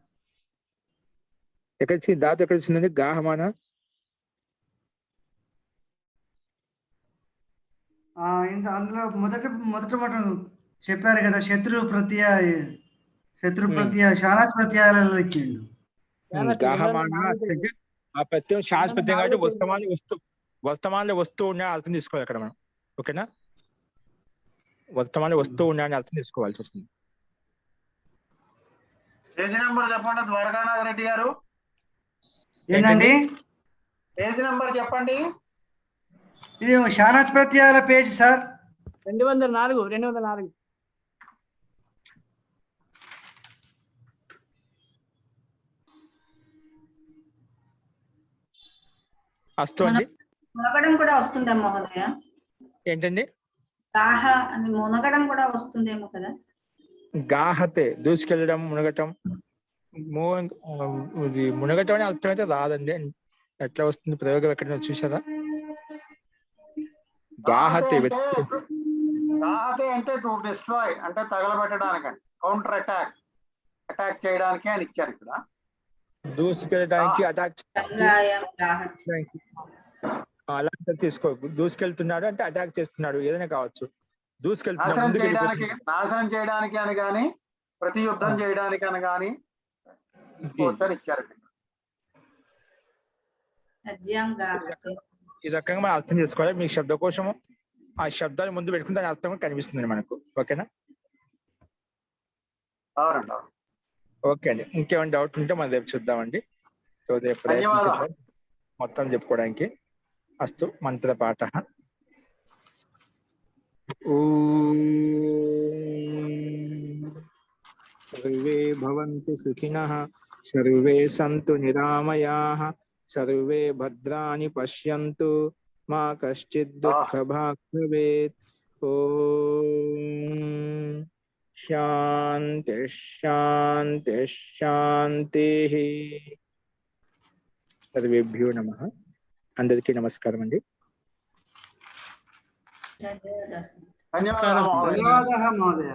ఎక్కడి ధాతు ఎక్కడ వచ్చిందండి? గాహమాన. అందులో మొదట మాట చెప్పారు కదా, శత్రు ప్రత్యయ శానాస్ ప్రత్యయాలలో ఇచ్చిండు. గాహమాన అస్తి ఆ ప్రత్యయం శాస్ ప్రత్యయం కాబట్టి వర్తమానంలో వస్తూ ఉండే అర్థం తీసుకోవాలి అక్కడ మనం. ఓకేనా? వర్తమానంలో వస్తూ ఉండే అర్థం తీసుకోవాల్సి వస్తుంది. పేజీ నెంబర్ చెప్పండి ద్వారకానాథ్ రెడ్డి గారు. ఏంటండి పేజ్ నెంబర్ చెప్పండి. ఇది షానాచ్ ప్రత్యయాల పేజ్ సార్. 204. అస్తు అండి. మునగడం కూడా వస్తుందా మహోదయ? ఏంటండి? దాహ అని మునగడం కూడా వస్తుందేమో కదా? గాహతే దూసుకెళ్ళడం, మునగటం. ఇది మునగటం అనే అర్థం అయితే రాదండి. ఎట్లా వస్తుంది ప్రయోగం ఎక్కడ చూసారా? గాహతే గాహతే అంటే టు డిస్ట్రాయ్, అంటే తగలబెట్టడానికండి, కౌంటర్ అటాక్ చేయడానికి అని ఇచ్చారు ఇక్కడ. దూసుకెళ్ళడానికి, అటాక్ గంగాయం గాహతి. అలా తీసుకో. దూసుకెళ్తున్నాడు అంటే అటాక్ చేస్తున్నాడు, ఏదైనా కావచ్చు. నాశనం చేయడానికి అని కానీ, ప్రతి యుద్ధం చేయడానికి అని కానీ ఇచ్చారు. అజ్యం గాహతి. ఈ రకంగా మనం అర్థం చేసుకోవాలి. మీకు శబ్దకోశము ఆ శబ్దాలు ముందు పెట్టుకుని దాని అర్థం కనిపిస్తుంది మనకు. ఓకేనా? అవునండి. ఓకే అండి. ఇంకేమైనా డౌట్ ఉంటే మనం రేపు చూద్దామండి. సో రేపు మొత్తం చెప్పుకోవడానికి. అస్తు. మంత్రపాఠ. సర్వే భవంతు సుఖినః, సర్వే సంతు నిరామయాః, సర్వే భద్రాణి పశ్యంతు, మా కశ్చిత్ దుఃఖభాగ్ భవేత్. ఓం శాంతి శాంతి శాంతి. సర్వేభ్యో నమః. అందరికీ నమస్కారం అండి. ధన్యవాదాలు. ధన్యవాదాలు మహోదయ.